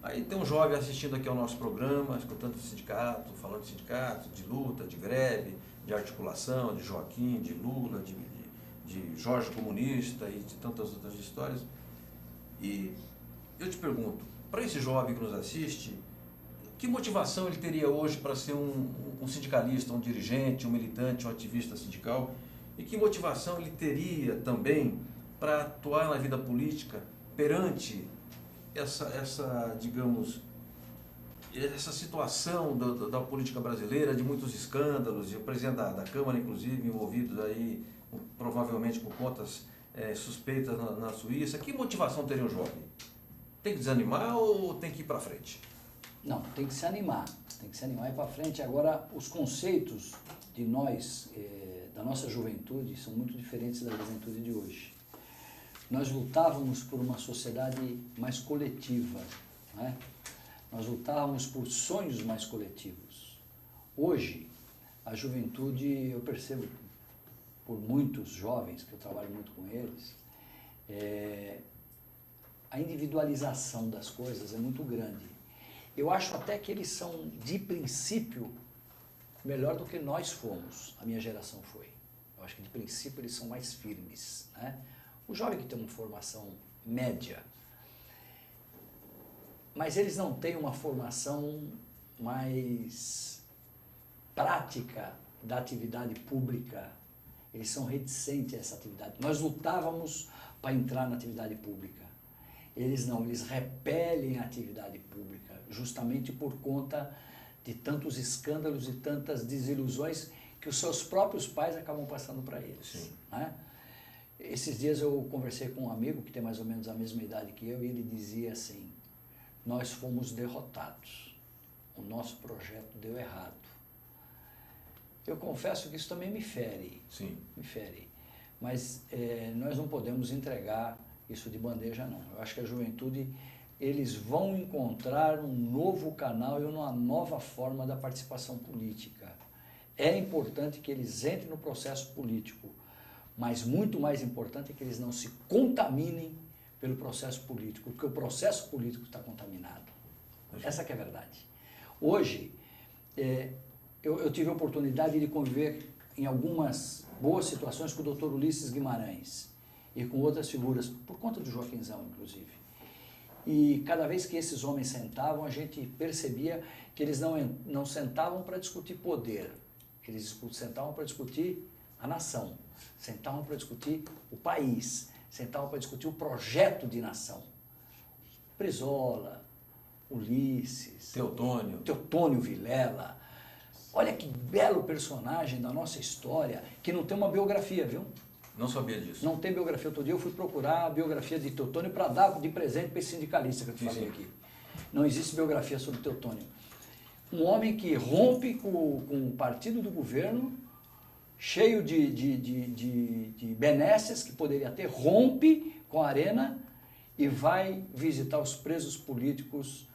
Aí tem um jovem assistindo aqui ao nosso programa, escutando o sindicato, falando de sindicato, de luta, de greve, de articulação, de Joaquim, de Lula, de Jorge Comunista e de tantas outras histórias. E eu te pergunto, para esse jovem que nos assiste, que motivação ele teria hoje para ser um sindicalista, um dirigente, um militante, um ativista sindical? E que motivação ele teria também para atuar na vida política perante digamos, essa situação da política brasileira, de muitos escândalos, e o presidente da Câmara, inclusive, envolvido aí, provavelmente por contas suspeitas na Suíça? Que motivação teria um jovem? Tem que desanimar ou tem que ir para frente? Não, tem que se animar e ir para frente. Agora, os conceitos de nós, da nossa juventude, são muito diferentes da juventude de hoje. Nós lutávamos por uma sociedade mais coletiva, né? Nós lutávamos por sonhos mais coletivos. Hoje, a juventude, eu percebo por muitos jovens, que eu trabalho muito com eles, a individualização das coisas é muito grande. Eu acho até que eles são, de princípio, melhor do que nós fomos, a minha geração foi. Eu acho que, de princípio, eles são mais firmes, né? O jovem que tem uma formação média, mas eles não têm uma formação mais prática da atividade pública. Eles são reticentes a essa atividade. Nós lutávamos para entrar na atividade pública. Eles não, eles repelem a atividade pública, justamente por conta de tantos escândalos e tantas desilusões que os seus próprios pais acabam passando para eles. Né? Esses dias eu conversei com um amigo que tem mais ou menos a mesma idade que eu, e ele dizia assim, nós fomos derrotados, o nosso projeto deu errado. Eu confesso que isso também me fere. Sim. Me fere. mas nós não podemos entregar isso de bandeja, não. Eu acho que a juventude, eles vão encontrar um novo canal e uma nova forma da participação política. É importante que eles entrem no processo político, mas muito mais importante é que eles não se contaminem pelo processo político, porque o processo político está contaminado. Essa que é a verdade. Hoje, eu tive a oportunidade de conviver em algumas boas situações com o Dr. Ulisses Guimarães e com outras figuras, por conta do Joaquinzão, inclusive. E cada vez que esses homens sentavam, a gente percebia que eles não sentavam para discutir poder, eles sentavam para discutir a nação, sentavam para discutir o país, sentavam para discutir o projeto de nação. Brizola, Ulisses, Teotônio Vilela. Olha que belo personagem da nossa história, que não tem uma biografia, viu? Não sabia disso. Não tem biografia. Outro dia eu fui procurar a biografia de Teotônio para dar de presente para esse sindicalista que eu te falei aqui. Não existe biografia sobre Teotônio. Um homem que rompe com o partido do governo, cheio de benesses que poderia ter, rompe com a Arena e vai visitar os presos políticos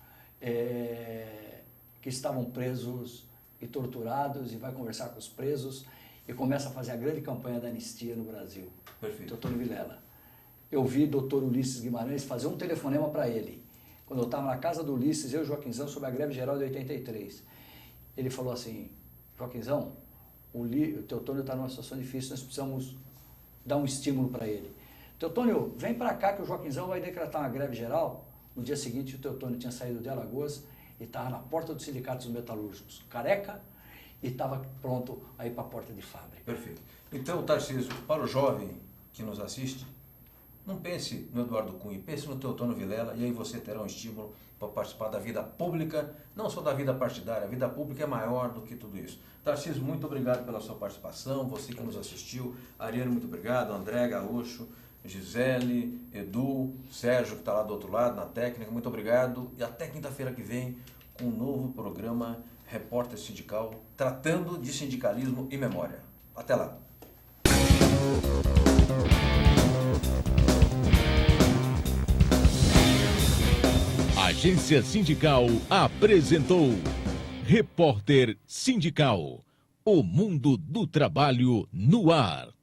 que estavam presos e torturados, e vai conversar com os presos e começa a fazer a grande campanha da anistia no Brasil. Perfeito. Teotônio Vilela. Eu vi Dr. Ulisses Guimarães fazer um telefonema para ele. Quando eu estava na casa do Ulisses, eu e o Joaquinzão, sobre a greve geral de 83. Ele falou assim: Joaquinzão, o Teotônio está numa situação difícil, nós precisamos dar um estímulo para ele. Teotônio, vem para cá que o Joaquinzão vai decretar uma greve geral. No dia seguinte, o Teotônio tinha saído de Alagoas e estava na porta dos sindicatos metalúrgicos, careca, e estava pronto a ir para a porta de fábrica. Perfeito. Então, Tarcísio, para o jovem que nos assiste, não pense no Eduardo Cunha, pense no Teotônio Vilela, e aí você terá um estímulo para participar da vida pública, não só da vida partidária, a vida pública é maior do que tudo isso. Tarcísio, muito obrigado pela sua participação, você que nos assistiu, Ariane, muito obrigado, André Gaúcho, Gisele, Edu, Sérgio, que está lá do outro lado, na técnica, muito obrigado. E até quinta-feira que vem, com um novo programa Repórter Sindical, tratando de sindicalismo e memória. Até lá. Agência Sindical apresentou Repórter Sindical, o mundo do trabalho no ar.